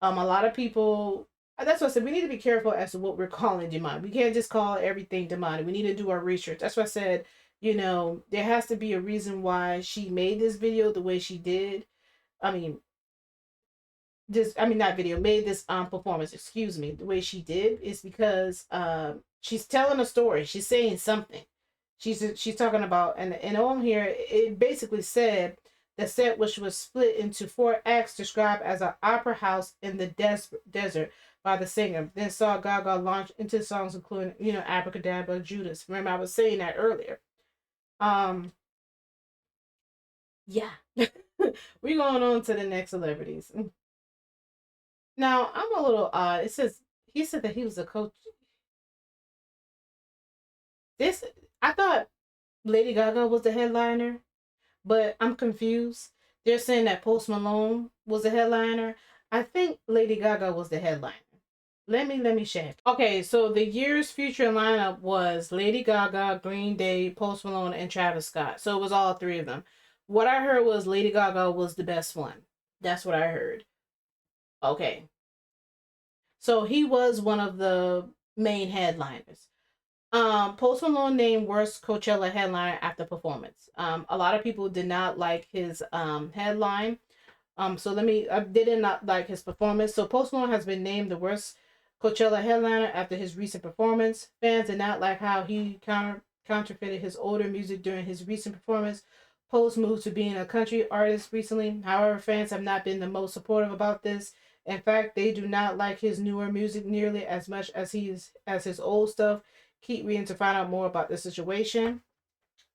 A lot of people. That's what I said. We need to be careful as to what we're calling demonic. We can't just call everything demonic. We need to do our research. That's why I said, there has to be a reason why she made this video the way she did. Not video, made this performance, excuse me, the way she did is because she's telling a story. She's saying something. She's talking about, and on here it basically said the set, which was split into 4 acts, described as an opera house in the desert by the singer. Then saw Gaga launch into songs including, Abracadabra, Judas. Remember, I was saying that earlier. Yeah. We're going on to the next celebrities. Now, I'm a little odd. It says, he said that he was a coach. I thought Lady Gaga was the headliner, but I'm confused. They're saying that Post Malone was the headliner. I think Lady Gaga was the headliner. Let me check. Okay, so the year's future lineup was Lady Gaga, Green Day, Post Malone, and Travis Scott. So it was all three of them. What I heard was Lady Gaga was the best one. That's what I heard. Okay. So he was one of the main headliners. Post Malone named worst Coachella headliner after performance. A lot of people did not like his headline. They did not like his performance. So Post Malone has been named the worst Coachella headliner after his recent performance. Fans did not like how he counterfeited his older music during his recent performance. Post moved to being a country artist recently. However, fans have not been the most supportive about this. In fact, they do not like his newer music nearly as much as his old stuff. Keep reading to find out more about the situation.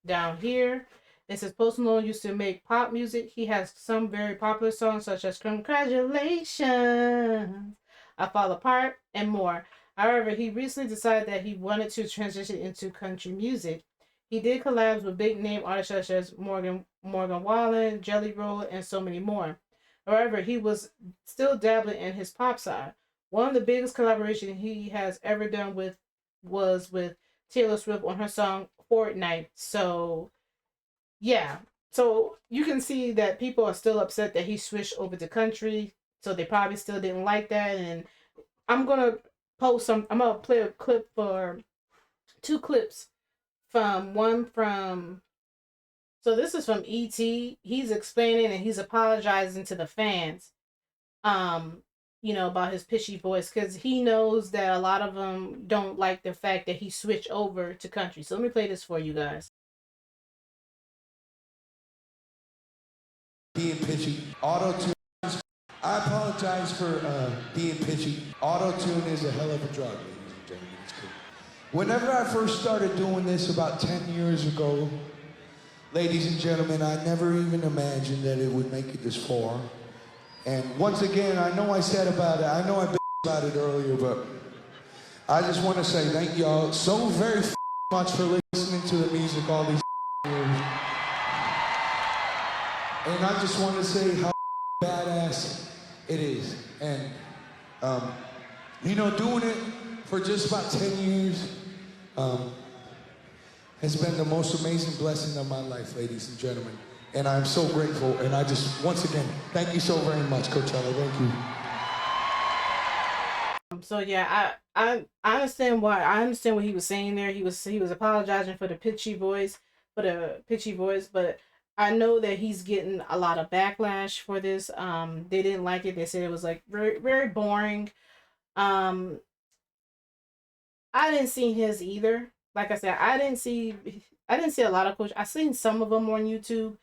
Down here, it says Post Malone used to make pop music. He has some very popular songs such as Congratulations, I Fall Apart, and more. However, he recently decided that he wanted to transition into country music. He did collabs with big name artists such as Morgan Wallen, Jelly Roll, and so many more. However, he was still dabbling in his pop side. One of the biggest collaborations he has ever done was with Taylor Swift on her song Fortnite. So, yeah. So you can see that people are still upset that he switched over to country. So they probably still didn't like that. And I'm gonna I'm gonna play a clip for 2 clips so this is from E.T. He's explaining and he's apologizing to the fans, about his pitchy voice, because he knows that a lot of them don't like the fact that he switched over to country. So let me play this for you guys. Being pitchy. Auto-tune. I apologize for being pitchy. Auto-tune is a hell of a drug, ladies and gentlemen. It's cool. Whenever I first started doing this about 10 years ago, ladies and gentlemen, I never even imagined that it would make it this far. And once again, I know I said about it, I know I bitched about it earlier, but I just want to say thank y'all so very much for listening to the music all these years. And I just want to say how badass it is. And, doing it for just about 10 years has been the most amazing blessing of my life, ladies and gentlemen. And I'm so grateful, and I just, once again, thank you so very much, Coachella. Thank you. So yeah, I understand why. I understand what he was saying there. He was apologizing for the pitchy voice, but I know that he's getting a lot of backlash for this. They didn't like it. They said it was like very, very boring. I didn't see his either. Like I said, I didn't see a lot of I seen some of them on YouTube,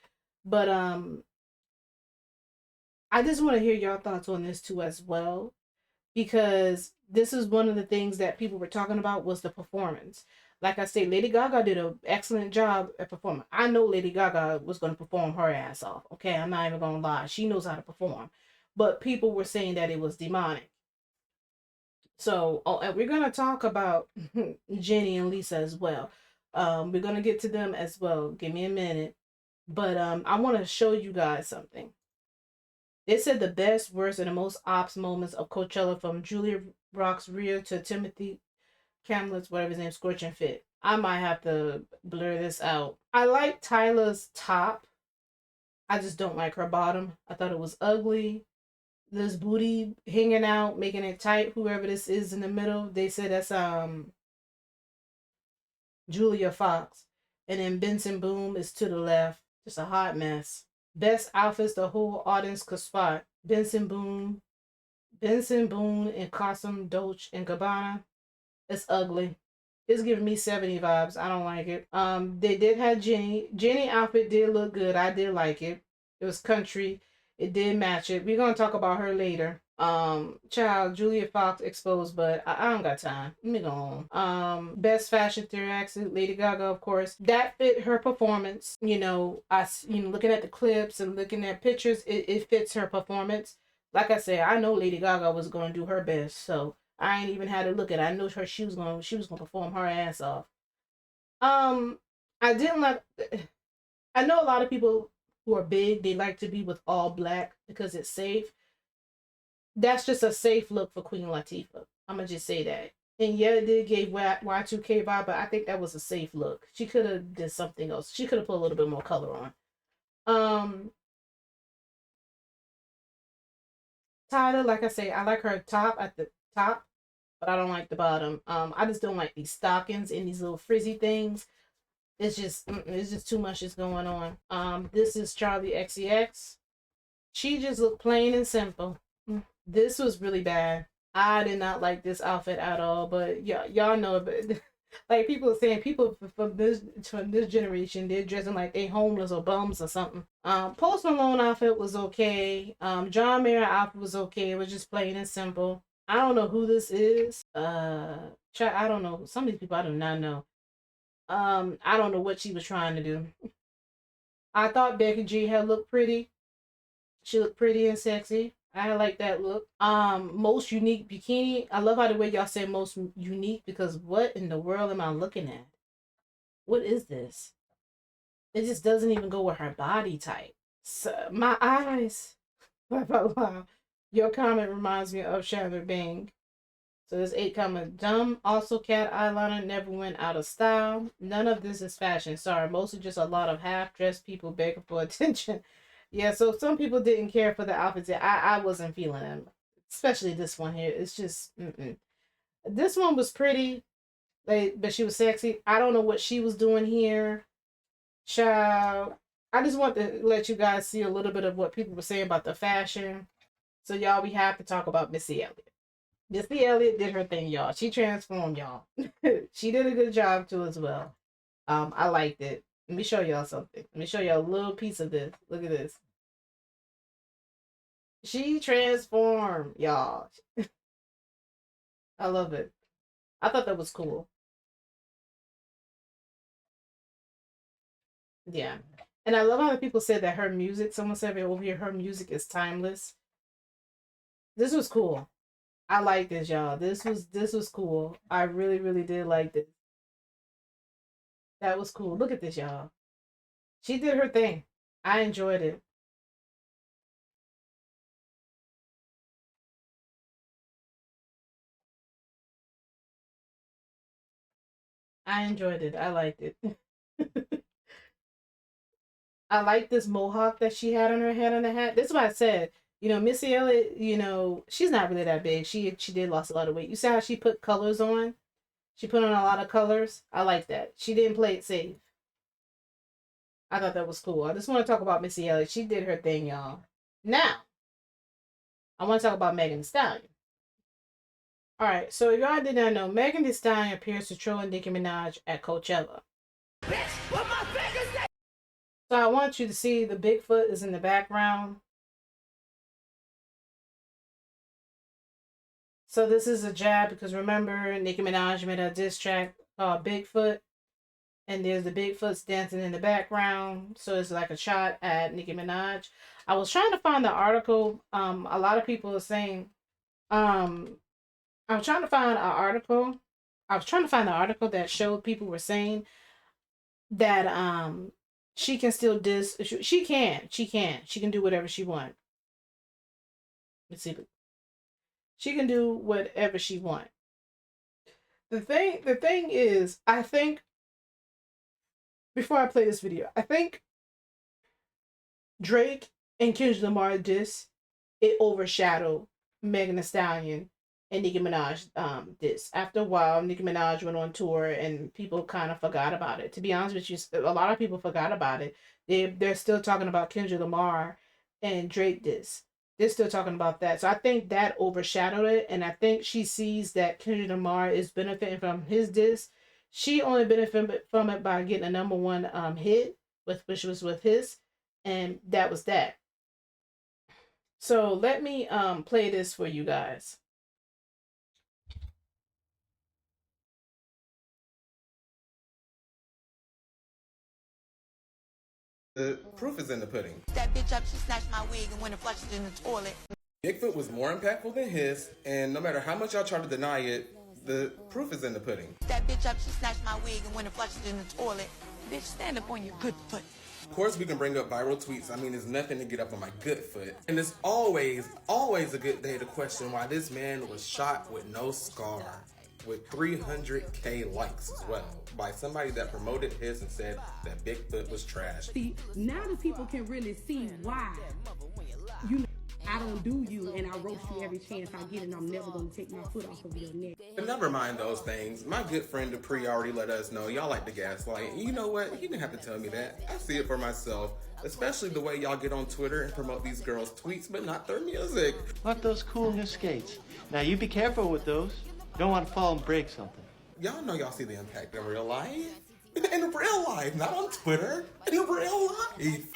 but I just want to hear your thoughts on this too as well, because this is one of the things that people were talking about was the performance. Like I said, Lady Gaga did an excellent job at performing. I know Lady Gaga was going to perform her ass off. Okay, I'm not even going to lie. She knows how to perform. But people were saying that it was demonic. So, and we're going to talk about Jennie and Lisa as well. We're going to get to them as well. Give me a minute. But I want to show you guys something. They said the best, worst, and the most ops moments of Coachella, from Julia Rock's rear to Timothée Chalamet's, whatever his name, Scorching fit. I might have to blur this out. I like Tyla's top. I just don't like her bottom. I thought it was ugly. This booty hanging out, making it tight. Whoever this is in the middle, they said that's Julia Fox. And then Benson Boom is to the left. Just a hot mess. Best outfits the whole audience could spot. Benson Boone in costume, Dolce and Gabbana. It's ugly. It's giving me 70 vibes. I don't like it. They did have Jennie. Jennie outfit did look good. I did like it. It was country. It did match it. We're gonna talk about her later. Julia Fox exposed, but I don't got time. Let me go on. Best fashion tracksuit, Lady Gaga, of course. That fit her performance. Looking at the clips and looking at pictures, it fits her performance. Like I said, I know Lady Gaga was gonna do her best, so I ain't even had to look at it. I know she was gonna perform her ass off. I didn't like. I know a lot of people who are big, they like to be with all black because it's safe. That's just a safe look for Queen Latifah. I'm gonna just say that. And yeah, it did give Y2K vibe, but I think that was a safe look. She could have did something else. She could have put a little bit more color on. Tyler, like I say, I like her top at the top, but I don't like the bottom. I just don't like these stockings and these little frizzy things. It's just too much is going on. This is Charlie XCX. She just looked plain and simple. This was really bad. I did not like this outfit at all, but y'all know, but like people are saying, people from this generation, they're dressing like they homeless or bums or something. Post Malone outfit was okay. John Mayer outfit was okay. It was just plain and simple. I don't know who this is. I don't know. Some of these people I do not know. I don't know what she was trying to do. I thought Becky G had looked pretty. She looked pretty and sexy. I like that look. Most unique bikini. I love how the way y'all say most unique, because what in the world am I looking at? What is this? It just doesn't even go with her body type. So, my eyes. Wow. Your comment reminds me of Shattered Bang. So there's 8 comment. Dumb, also cat eyeliner never went out of style. None of this is fashion. Sorry, mostly just a lot of half-dressed people begging for attention. Yeah, so some people didn't care for the outfits. I wasn't feeling them. Especially this one here. It's just, This one was pretty, but she was sexy. I don't know what she was doing here. Child, I just want to let you guys see a little bit of what people were saying about the fashion. So y'all, we have to talk about Missy Elliott. Missy Elliott did her thing, y'all. She transformed, y'all. She did a good job too as well. I liked it. Let me show y'all something. Let me show y'all a little piece of this. Look at this. She transformed, y'all. I love it. I thought that was cool. Yeah. And I love how the people said that her music, someone said over here, her music is timeless. This was cool. I like this, y'all. This was cool. I really, really did like this. That was cool. Look at this, y'all. She did her thing. I enjoyed it. I enjoyed it. I liked it. I like this mohawk that she had on her head and the hat. That's what I said. Missy Elliott, she's not really that big. She did lost a lot of weight. You see how she put colors on? She put on a lot of colors. I like that. She didn't play it safe. I thought that was cool. I just want to talk about Missy Elliott. She did her thing, y'all. Now, I want to talk about Megan Thee Stallion. All right, so if y'all did not know, Megan Thee Stallion appears to troll Nicki Minaj at Coachella. So I want you to see the Bigfoot is in the background. So this is a jab because remember Nicki Minaj made a diss track called Bigfoot. And there's the Bigfoots dancing in the background. So it's like a shot at Nicki Minaj. I was trying to find the article. A lot of people are saying, I was trying to find an article. I was trying to find the article that showed people were saying that she can still diss. She can do whatever she wants. Let's see. She can do whatever she wants. The thing is, I think, before I play this video, I think Drake and Kendrick Lamar diss, it overshadowed Megan Thee Stallion and Nicki Minaj diss. After a while, Nicki Minaj went on tour and people kind of forgot about it. To be honest with you, a lot of people forgot about it. They're still talking about Kendrick Lamar and Drake diss. They're still talking about that. So I think that overshadowed it. And I think she sees that Kendrick Lamar is benefiting from his diss. She only benefited from it by getting a #1 hit, which was with his. And that was that. So let me play this for you guys. The proof is in the pudding. That bitch up, she snatched my wig and went and flushed it in the toilet. Bigfoot was more impactful than his, and no matter how much y'all try to deny it, the proof is in the pudding. That bitch up, she snatched my wig and went and flushed it in the toilet. Bitch, stand up on your good foot. Of course, we can bring up viral tweets. I mean, there's nothing to get up on my good foot. And it's always a good day to question why this man was shot with no scar, with 300K likes as well, by somebody that promoted his and said that Bigfoot was trash. See, now the people can really see why, you know, I don't do you and I roast you every chance I get and I'm never going to take my foot off of your neck. But never mind those things. My good friend Dupree already let us know y'all like the gaslight. And you know what? He didn't have to tell me that. I see it for myself. Especially the way y'all get on Twitter and promote these girls' tweets, but not their music. Want those cool new skates. Now you be careful with those. You don't want to fall and break something. Y'all know y'all see the impact in real life. In real life, not on Twitter. In real life.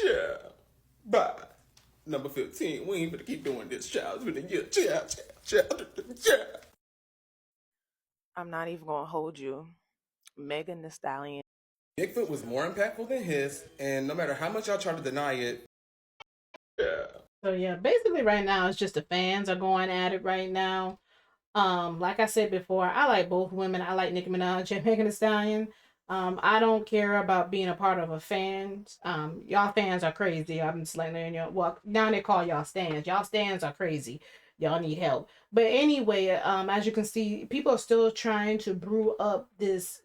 Yeah. Bye. Number 15. We ain't gonna keep doing this, child. It's been a year. Yeah. I'm not even gonna hold you. Megan Thee Stallion. Bigfoot was more impactful than his, and no matter how much y'all try to deny it, yeah. So yeah, basically right now it's just the fans are going at it right now. Like I said before, I like both women. I like Nicki Minaj and Megan Thee Stallion. I don't care about being a part of a fan. Y'all fans are crazy. I'm just letting you know. Well, now they call y'all stans. Y'all stans are crazy. Y'all need help. But anyway, as you can see, people are still trying to brew up this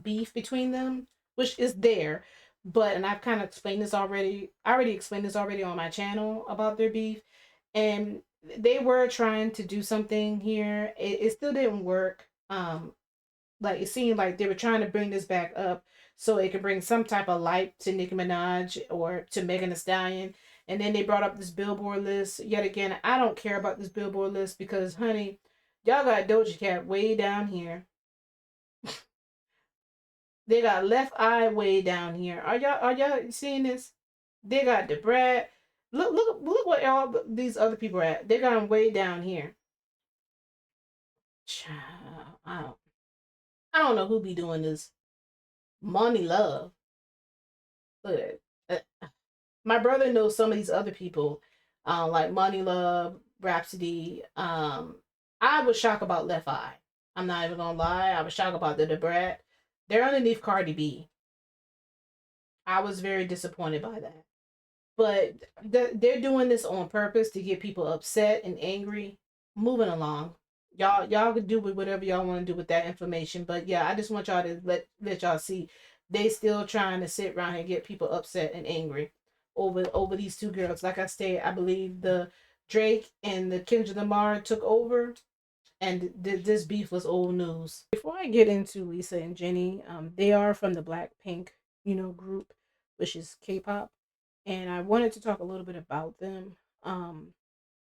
beef between them, which is there. But, and I've kind of explained this already. I already explained this already on my channel about their beef. And they were trying to do something here. It still didn't work. Like it seemed like they were trying to bring this back up so it could bring some type of light to Nicki Minaj or to Megan Thee Stallion. And then they brought up this Billboard list. Yet again, I don't care about this Billboard list because, honey, y'all got Doja Cat way down here. They got Left Eye way down here. Are y'all seeing this? They got the Brad. Look what all these other people are at. They got them way down here. Child, I don't know who be doing this. Money Love. Look at it. My brother knows some of these other people, like Money Love, Rhapsody. I was shocked about Left Eye. I'm not even gonna lie. I was shocked about the Debrat. They're underneath Cardi B. I was very disappointed by that. But they're doing this on purpose to get people upset and angry. Moving along. Y'all can do with whatever y'all want to do with that information. But yeah, I just want y'all to let y'all see they still trying to sit around and get people upset and angry over these two girls. Like I said, I believe the Drake and the Kendrick Lamar took over, and this beef was old news. Before I get into Lisa and Jennie, they are from the Blackpink, group, which is K-pop, and I wanted to talk a little bit about them. And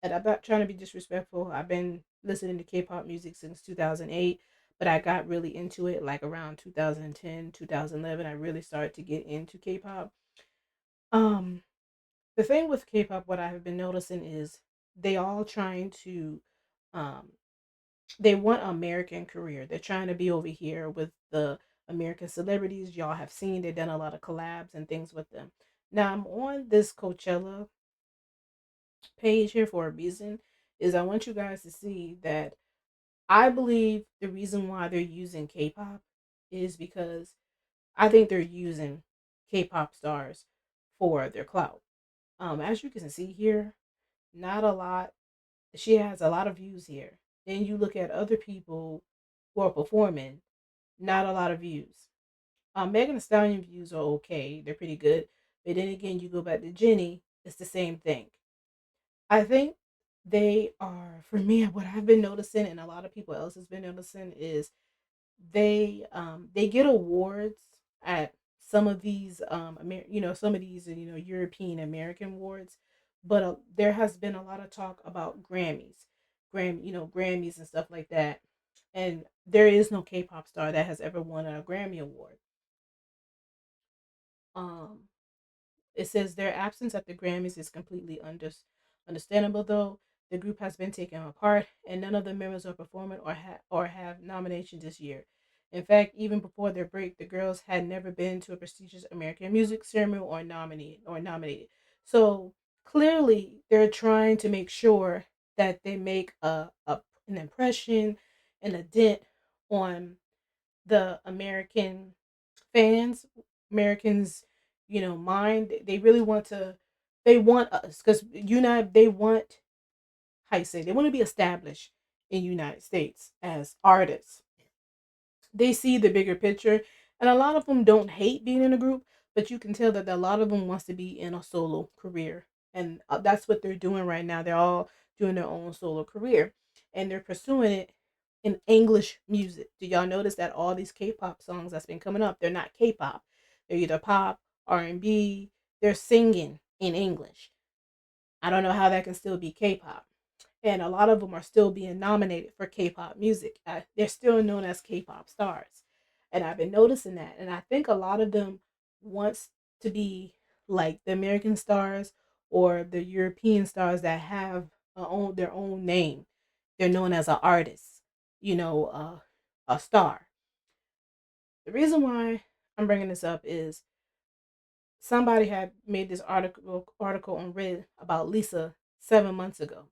I'm not trying to be disrespectful. I've been listening to K-pop music since 2008, but I got really into it like around 2010, 2011. I really started to get into K-pop. The thing with K-pop, what I've been noticing is they all trying to, they want American career. They're trying to be over here with the American celebrities. Y'all have seen they've done a lot of collabs and things with them. Now I'm on this Coachella page here for a reason. Is I want you guys to see that I believe the reason why they're using K-pop is because I think they're using K-pop stars for their clout. As you can see here, not a lot. She has a lot of views here. Then you look at other people who are performing, not a lot of views. Megan Thee Stallion views are okay. They're pretty good. But then again, you go back to Jennie, it's the same thing. I think they are, for me, what I've been noticing and a lot of people else has been noticing is they get awards at some of these some of these European American awards, but there has been a lot of talk about Grammys and stuff like that, and there is no K-pop star that has ever won a Grammy award. It says their absence at the Grammys is completely understandable, though the group has been taken apart and none of the members are performing or have nominations this year. In fact, even before their break, the girls had never been to a prestigious American music ceremony or nominated. So clearly, they're trying to make sure that they make an impression and a dent on the American fans, Americans, mind. They really want to. They want us because They want, how you say, they want to be established in United States as artists. They see the bigger picture, and a lot of them don't hate being in a group, but you can tell that a lot of them wants to be in a solo career, and that's what they're doing right now. They're all doing their own solo career, and they're pursuing it in English music. Do y'all notice that all these K-pop songs that's been coming up, they're not K-pop. They're either pop, R&B. They're singing in English. I don't know how that can still be K-pop. And a lot of them are still being nominated for K-pop music. They're still known as K-pop stars, and I've been noticing that. And I think a lot of them wants to be like the American stars or the European stars that have their own name. They're known as an artist, a star. The reason why I'm bringing this up is somebody had made this article on Reddit about Lisa 7 months ago.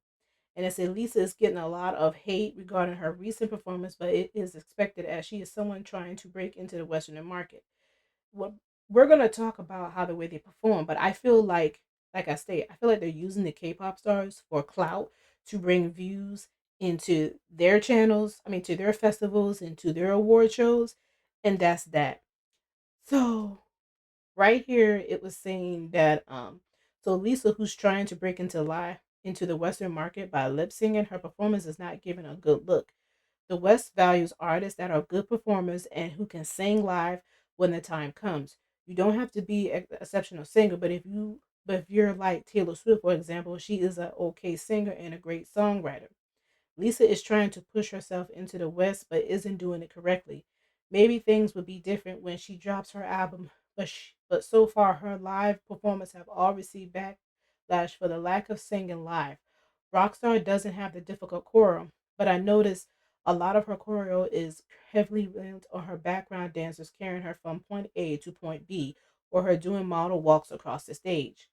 And it said Lisa is getting a lot of hate regarding her recent performance, but it is expected as she is someone trying to break into the Western market. Well, we're going to talk about how the way they perform, but I feel like I stated, I feel like they're using the K-pop stars for clout to bring views into their channels, to their festivals and to their award shows, and that's that. So right here it was saying that so Lisa, who's trying to break into the Western market by lip singing, her performance is not giving a good look. The West values artists that are good performers and who can sing live when the time comes. You don't have to be an exceptional singer, but if you're like Taylor Swift, for example, she is an okay singer and a great songwriter. Lisa is trying to push herself into the West but isn't doing it correctly. Maybe things would be different when she drops her album, but so far her live performances have all received backlash for the lack of singing live. Rockstar doesn't have the difficult choreo, but I noticed a lot of her choreo is heavily built on her background dancers carrying her from point A to point B, or her doing model walks across the stage.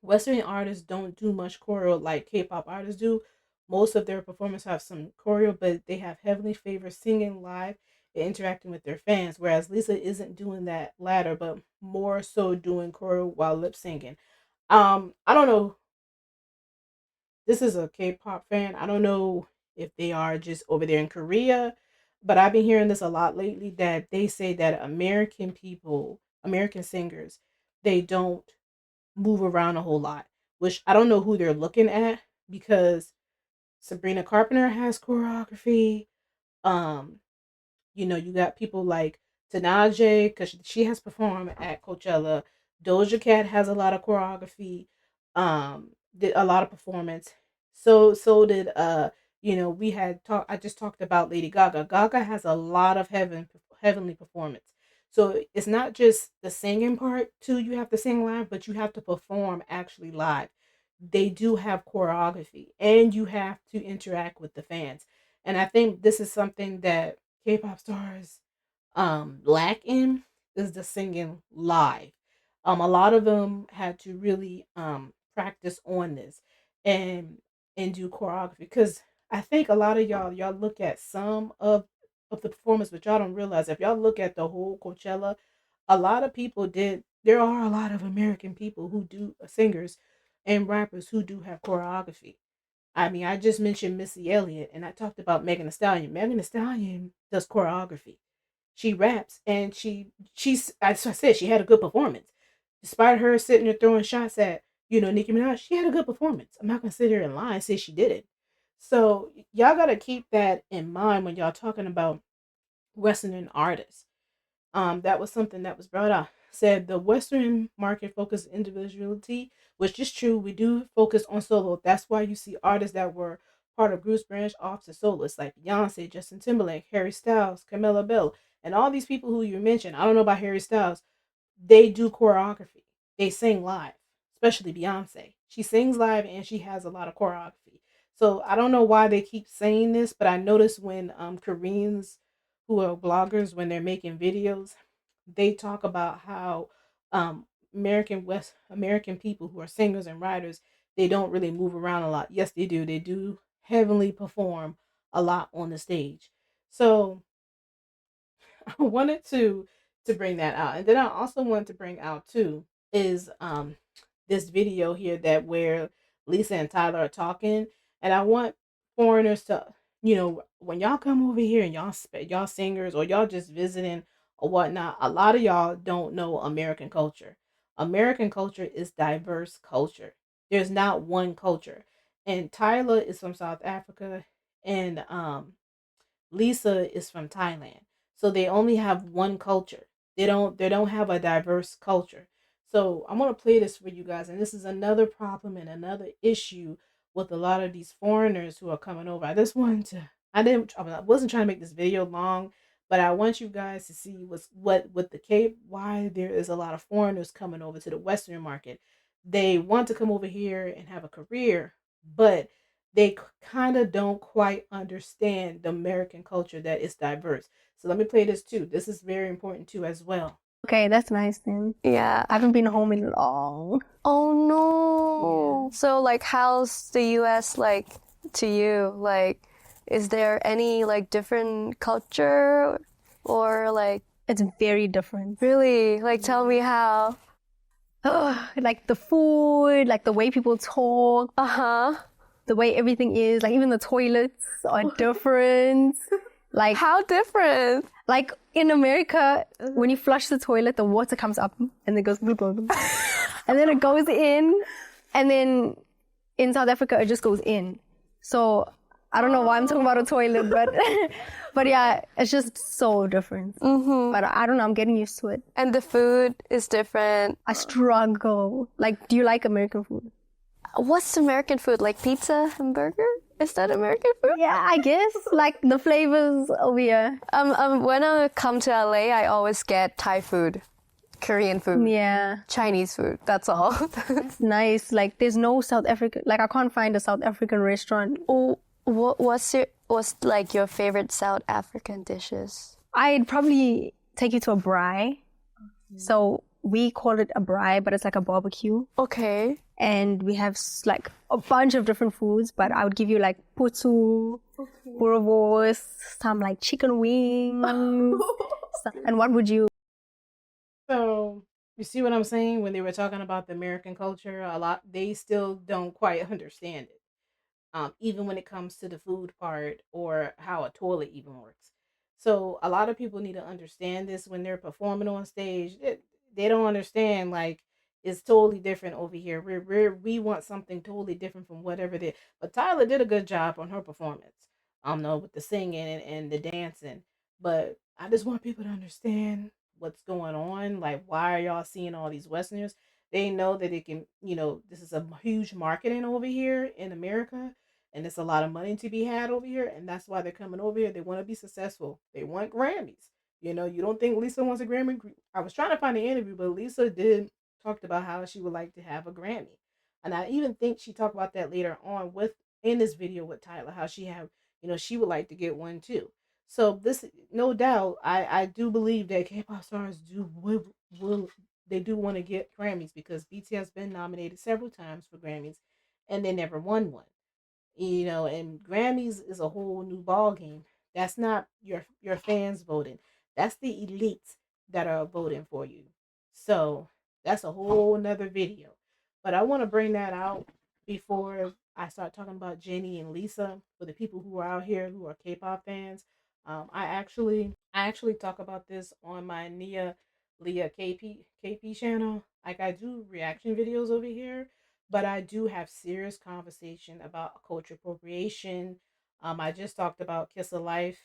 Western artists don't do much choreo like K-pop artists do. Most of their performers have some choreo, but they have heavily favored singing live and interacting with their fans. Whereas Lisa isn't doing that latter, but more so doing choreo while lip singing. I don't know. This is a K-pop fan. I don't know if they are just over there in Korea, but I've been hearing this a lot lately that they say that American people, American singers, they don't move around a whole lot, which I don't know who they're looking at because Sabrina Carpenter has choreography. Um, you got people like Tanaje because she has performed at Coachella. Doja Cat has a lot of choreography. Did a lot of performance. So did we had talked. I just talked about Lady Gaga. Gaga has a lot of heavenly performance. So it's not just the singing part too. You have to sing live, but you have to perform actually live. They do have choreography, and you have to interact with the fans. And I think this is something that K-pop stars lack in is the singing live. A lot of them had to really practice on this and do choreography because I think a lot of y'all look at some of the performance, but y'all don't realize if y'all look at the whole Coachella, a lot of people did. There are a lot of American people who do singers and rappers who do have choreography. I just mentioned Missy Elliott, and I talked about Megan Thee Stallion. Megan Thee Stallion does choreography. She raps, and she's as I said, she had a good performance, despite her sitting there throwing shots at Nicki Minaj. She had a good performance. I'm not gonna sit here and lie and say she didn't. So y'all gotta keep that in mind when y'all talking about Western artists. That was something that was brought up. Said the Western market focus individuality, which is true. We do focus on solo. That's why you see artists that were part of groups branch off to soloists like Beyonce, Justin Timberlake, Harry Styles, Camilla Bell, and all these people who you mentioned. I don't know about Harry Styles. They do choreography. They sing live, especially Beyonce. She sings live and she has a lot of choreography. So I don't know why they keep saying this, but I noticed when Koreans who are bloggers, when they're making videos, they talk about how um American people who are singers and writers, they don't really move around a lot. Yes, they do. They do heavily perform a lot on the stage. So I wanted to bring that out. And then I also wanted to bring out too is this video here that where Lisa and Tyler are talking, and I want foreigners to, when y'all come over here and y'all singers or y'all just visiting or whatnot, a lot of y'all don't know American culture. American culture is diverse culture. There's not one culture. And Tyler is from South Africa, and Lisa is from Thailand. So they only have one culture. They don't have a diverse culture. So I'm gonna play this for you guys, and this is another problem and another issue with a lot of these foreigners who are coming over. I wasn't trying to make this video long, but I want you guys to see what with the Cape, why there is a lot of foreigners coming over to the Western market. They want to come over here and have a career, but they kind of don't quite understand the American culture that is diverse. So let me play this too. This is very important too as well. Okay, that's nice then. Yeah. I haven't been home in long. Oh no. Yeah. So like how's the US like to you? Like is there any like different culture or like it's very different. Really? Like tell me how. Like the food, like the way people talk. Uh-huh. The way everything is, like even the toilets are different. Like how different? Like in America, when you flush the toilet, the water comes up and then goes and then it goes in, and then in South Africa it just goes in. So I don't know why I'm talking about a toilet, but but yeah, it's just so different. Mm-hmm. But I don't know, I'm getting used to it. And the food is different. I struggle. Like, do you like American food? What's American food? Like pizza and burger? Is that American food? Yeah, I guess. Like the flavors over here. When I come to LA, I always get Thai food, Korean food, yeah, Chinese food. That's all. That's nice. Like there's no South African. Like I can't find a South African restaurant. Oh, what's like your favorite South African dishes? I'd probably take you to a braai. So we call it a braai, but it's like a barbecue. Okay. And we have like a bunch of different foods, but I would give you like putu, boerewors, some like chicken wings. And what would you? So you see what I'm saying? When they were talking about the American culture, a lot they still don't quite understand it. Even when it comes to the food part or how a toilet even works. So a lot of people need to understand this when they're performing on stage. They don't understand, like, it's totally different over here. We want something totally different from whatever they. But Tyler did a good job on her performance. No, with the singing and the dancing. But I just want people to understand what's going on. Like, why are y'all seeing all these Westerners? They know that it can, this is a huge marketing over here in America, and it's a lot of money to be had over here, and that's why they're coming over here. They want to be successful. They want Grammys. You don't think Lisa wants a Grammy? I was trying to find an interview, but Lisa did talked about how she would like to have a Grammy, and I even think she talked about that later on in this video with Tyler, how she would like to get one too. So this, no doubt, I do believe that K-pop stars will they do want to get Grammys, because BTS has been nominated several times for Grammys, and they never won one. And Grammys is a whole new ball game. That's not your fans voting. That's the elites that are voting for you. So that's a whole nother video. But I want to bring that out before I start talking about Jennie and Lisa, for the people who are out here who are K-pop fans. I actually talk about this on my Leah KP channel. Like, I do reaction videos over here, but I do have serious conversation about culture appropriation. I just talked about Kiss of Life,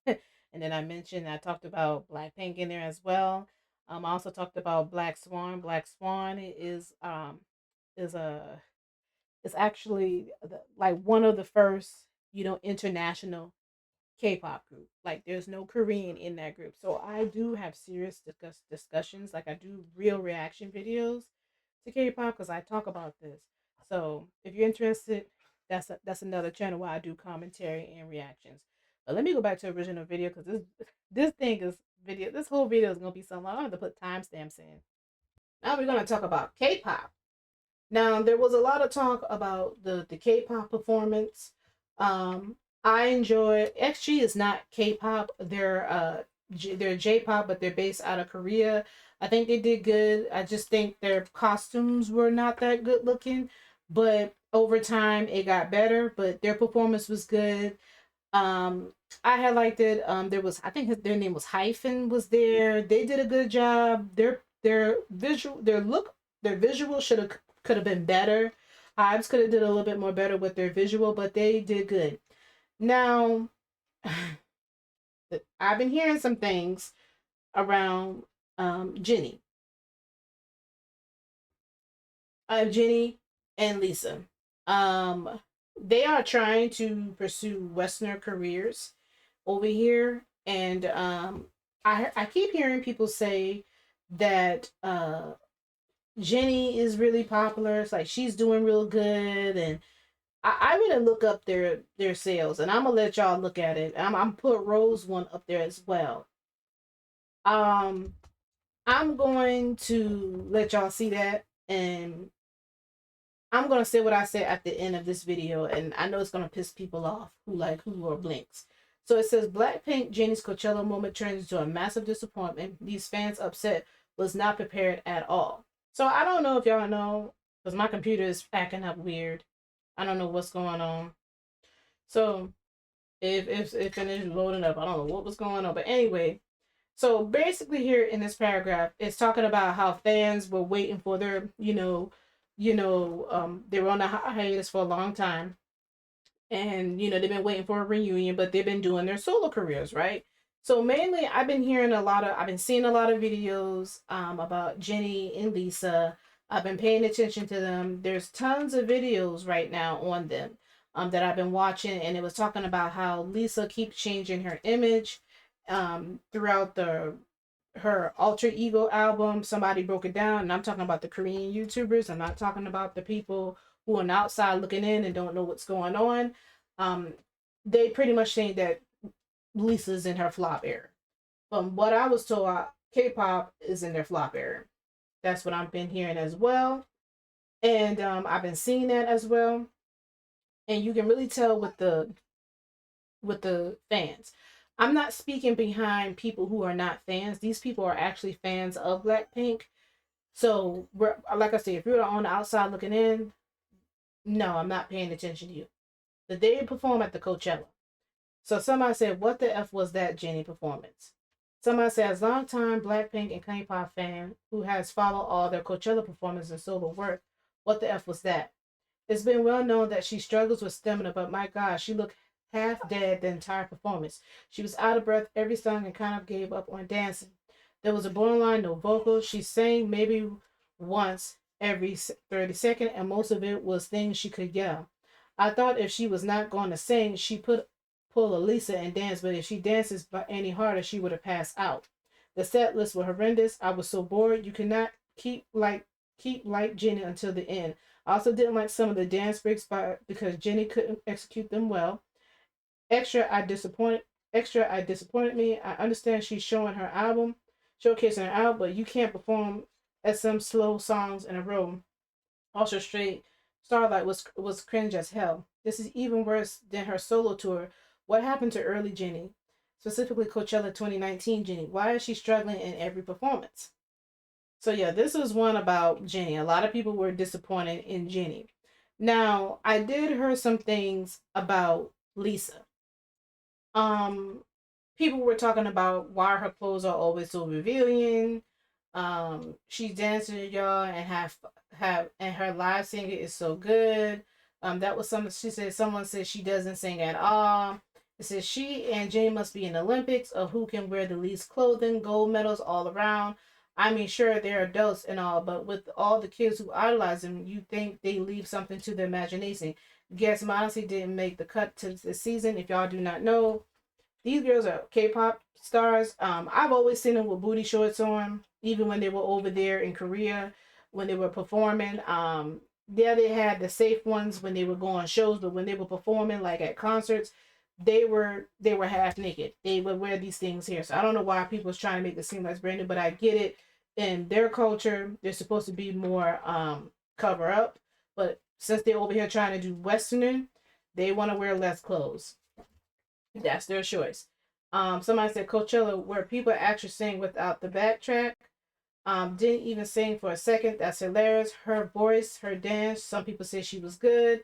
and then I talked about Blackpink in there as well. I also talked about Black Swan. Black Swan is actually like one of the first international K-pop group. Like, there's no Korean in that group. So I do have serious discussions. Like, I do real reaction videos to K-pop because I talk about this. So if you're interested, that's another channel where I do commentary and reactions. But let me go back to original video because this whole video is gonna be so long. I have to put timestamps in. Now we're gonna talk about K-pop. Now there was a lot of talk about the K-pop performance. I enjoy XG is not K-pop. They're J-pop, but they're based out of Korea. I think they did good. I just think their costumes were not that good looking, but over time it got better. But their performance was good. I had liked it. There was, I think their name was Hyphen was there. They did a good job. Their visual could have been better. Hives could have did a little bit more better with their visual, but they did good. Now, I've been hearing some things around Jennie. Jennie and Lisa. They are trying to pursue Westerner careers over here, and I keep hearing people say that Jennie is really popular. It's like she's doing real good, and I really look up their sales, and I'm gonna let y'all look at it. I'm put Rose one up there as well. I'm going to let y'all see that, and I'm gonna say what I said at the end of this video, and I know it's gonna piss people off who are blinks. So it says Blackpink Jennie's Coachella moment turns into a massive disappointment. These fans upset was not prepared at all. So I don't know if y'all know, because my computer is acting up weird. I don't know what's going on. So if it is loading up, I don't know what was going on. But anyway, so basically here in this paragraph, it's talking about how fans were waiting for their, they were on a hiatus for a long time. And, they've been waiting for a reunion, but they've been doing their solo careers, right? So mainly I've been seeing a lot of videos about Jennie and Lisa. I've been paying attention to them. There's tons of videos right now on them that I've been watching, and it was talking about how Lisa keeps changing her image throughout her Alter Ego album. Somebody broke it down, and I'm talking about the Korean YouTubers. I'm not talking about the people who are outside looking in and don't know what's going on. They pretty much saying that Lisa's in her flop era. From what I was told, K-pop is in their flop era. That's what I've been hearing as well. And I've been seeing that as well. And you can really tell with the fans. I'm not speaking behind people who are not fans. These people are actually fans of Blackpink. So, like I said, if you're on the outside looking in, no, I'm not paying attention to you. The day you perform at the Coachella. So somebody said, what the F was that Jennie performance? Somebody said, as long time Blackpink and K-pop fan who has followed all their Coachella performances and solo work, what the F was that? It's been well known that she struggles with stamina, but my gosh, she looked half dead the entire performance. She was out of breath every song and kind of gave up on dancing. There was a borderline no vocals. She sang maybe once every 30 seconds, and most of it was things she could yell. I thought if she was not going to sing, she pull a Lisa and dance, but if she dances any harder, she would have passed out. The set lists were horrendous. I was so bored. You cannot keep like Jennie until the end. I also didn't like some of the dance breaks because Jennie couldn't execute them well. Extra, I disappointed me. I understand she's showcasing her album, but you can't perform at some slow songs in a row. Also, straight Starlight was cringe as hell. This is even worse than her solo tour. What happened to early Jennie? Specifically Coachella 2019 Jennie. Why is she struggling in every performance? So yeah, this was one about Jennie. A lot of people were disappointed in Jennie. Now, I did hear some things about Lisa. People were talking about why her clothes are always so revealing. She's dancing, y'all, and her live singing is so good. That was something she said. Someone said she doesn't sing at all. It says she and Jennie must be in the Olympics of who can wear the least clothing, gold medals all around. I mean, sure, they're adults and all, but with all the kids who idolize them, you think they leave something to the imagination. Guess Modesty didn't make the cut to the season. If y'all do not know, these girls are K-pop stars. I've always seen them with booty shorts on, even when they were over there in Korea, when they were performing. There they had the safe ones when they were going shows, but when they were performing, like at concerts, they were half naked. They would wear these things here. So I don't know why people was trying to make this seem like it's brand new, but I get it. In their culture, they're supposed to be more cover up, but since they're over here trying to do Westerner, they want to wear less clothes. That's their choice. Somebody said Coachella, where people actually sing without the backtrack. Didn't even sing for a second. That's hilarious. Her voice, her dance. Some people say she was good.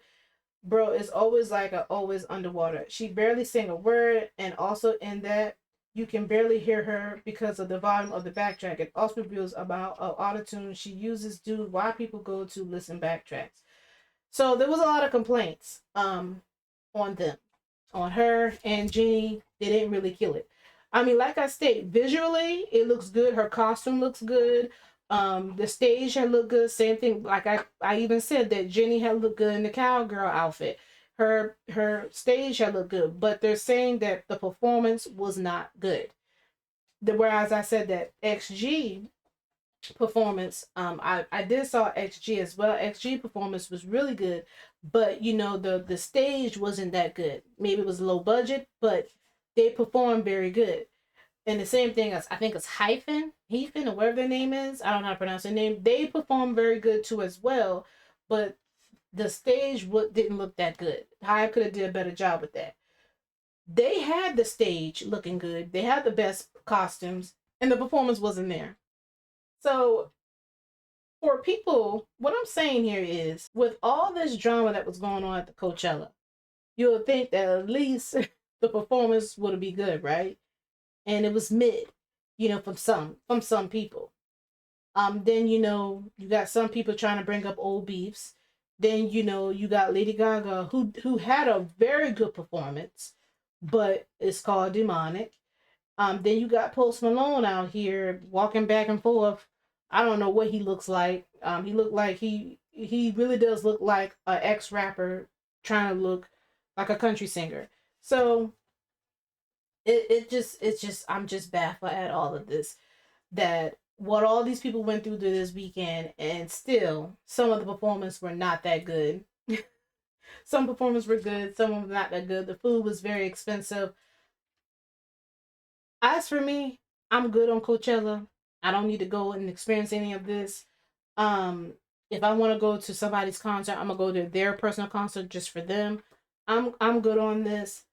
Bro, it's always like always underwater. She barely sang a word, and also in that you can barely hear her because of the volume of the backtrack. It also reveals about autotune she uses due why people go to listen backtracks. So there was a lot of complaints on them. On her and Jennie, they didn't really kill it. I mean, like I stated, visually, it looks good. Her costume looks good. The stage had looked good. Same thing. Like I even said that Jennie had looked good in the cowgirl outfit. Her stage had looked good. But they're saying that the performance was not good. Whereas I said that XG performance, I did saw XG as well. XG performance was really good. But, you know, the stage wasn't that good. Maybe it was low budget, but they performed very good. And the same thing as, I think it's Hyphen, or whatever their name is. I don't know how to pronounce their name. They performed very good too as well. But the stage didn't look that good. I could have did a better job with that. They had the stage looking good. They had the best costumes. And the performance wasn't there. So for people, what I'm saying here is, with all this drama that was going on at the Coachella, you would think that at least the performance would be good, right? And it was mid, you know, from some people. Then, you know, you got some people trying to bring up old beefs. Then, you know, you got Lady Gaga, who had a very good performance, but it's called demonic. Then you got Post Malone out here walking back and forth. I don't know what he looks like. He looked like he really does look like an ex-rapper trying to look like a country singer. So it's just I'm just baffled at all of this, that what all these people went through this weekend, and still some of the performances were not that good. Some performances were good, some of them not that good. The food was very expensive. As for me, I'm good on Coachella. I don't need to go and experience any of this. If I want to go to somebody's concert, I'm gonna go to their personal concert just for them. I'm good on this.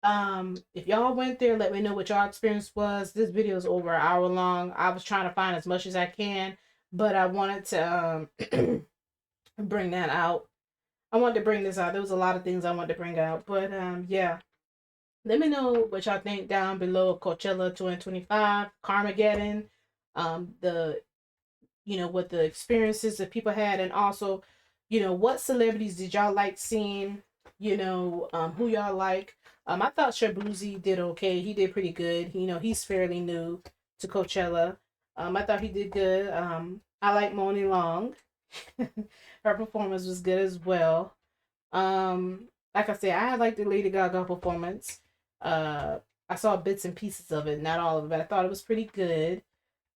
If y'all went there, let me know what y'all experience was. This video is over an hour long. I was trying to find as much as I can, but I wanted to bring that out. I wanted to bring this out. There was a lot of things I wanted to bring out, but yeah. Let me know what y'all think down below. Coachella 2025, Carmageddon, what the experiences that people had, and also, you know, what celebrities did y'all like seeing, you know, who y'all like. I thought Shabuzi did okay. He did pretty good. You know, he's fairly new to Coachella. I thought he did good. I like Moni Long. Her performance was good as well. Like I said, I liked the Lady Gaga performance. I saw bits and pieces of it, not all of it, but I thought it was pretty good.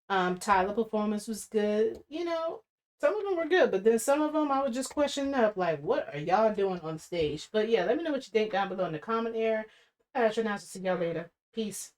Tyler performance was good. You know, some of them were good, but then some of them I was just questioning up, like, what are y'all doing on stage? But yeah, let me know what you think down below in the comment area. I'll try to see y'all later. Peace.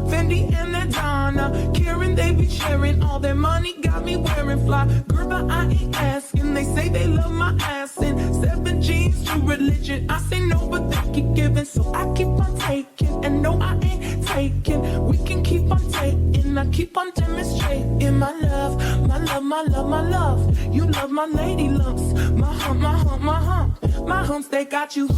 Fendi and Adana, Karen, they be sharing all their money, got me wearing fly. Girl, but I ain't asking. They say they love my ass and 7 G's to religion. I say no, but they keep giving, so I keep on taking. And no, I ain't taking. We can keep on taking. I keep on demonstrating my love, my love, my love, my love. You love my lady lumps, my hump, my hump, my hump. My humps, they got you.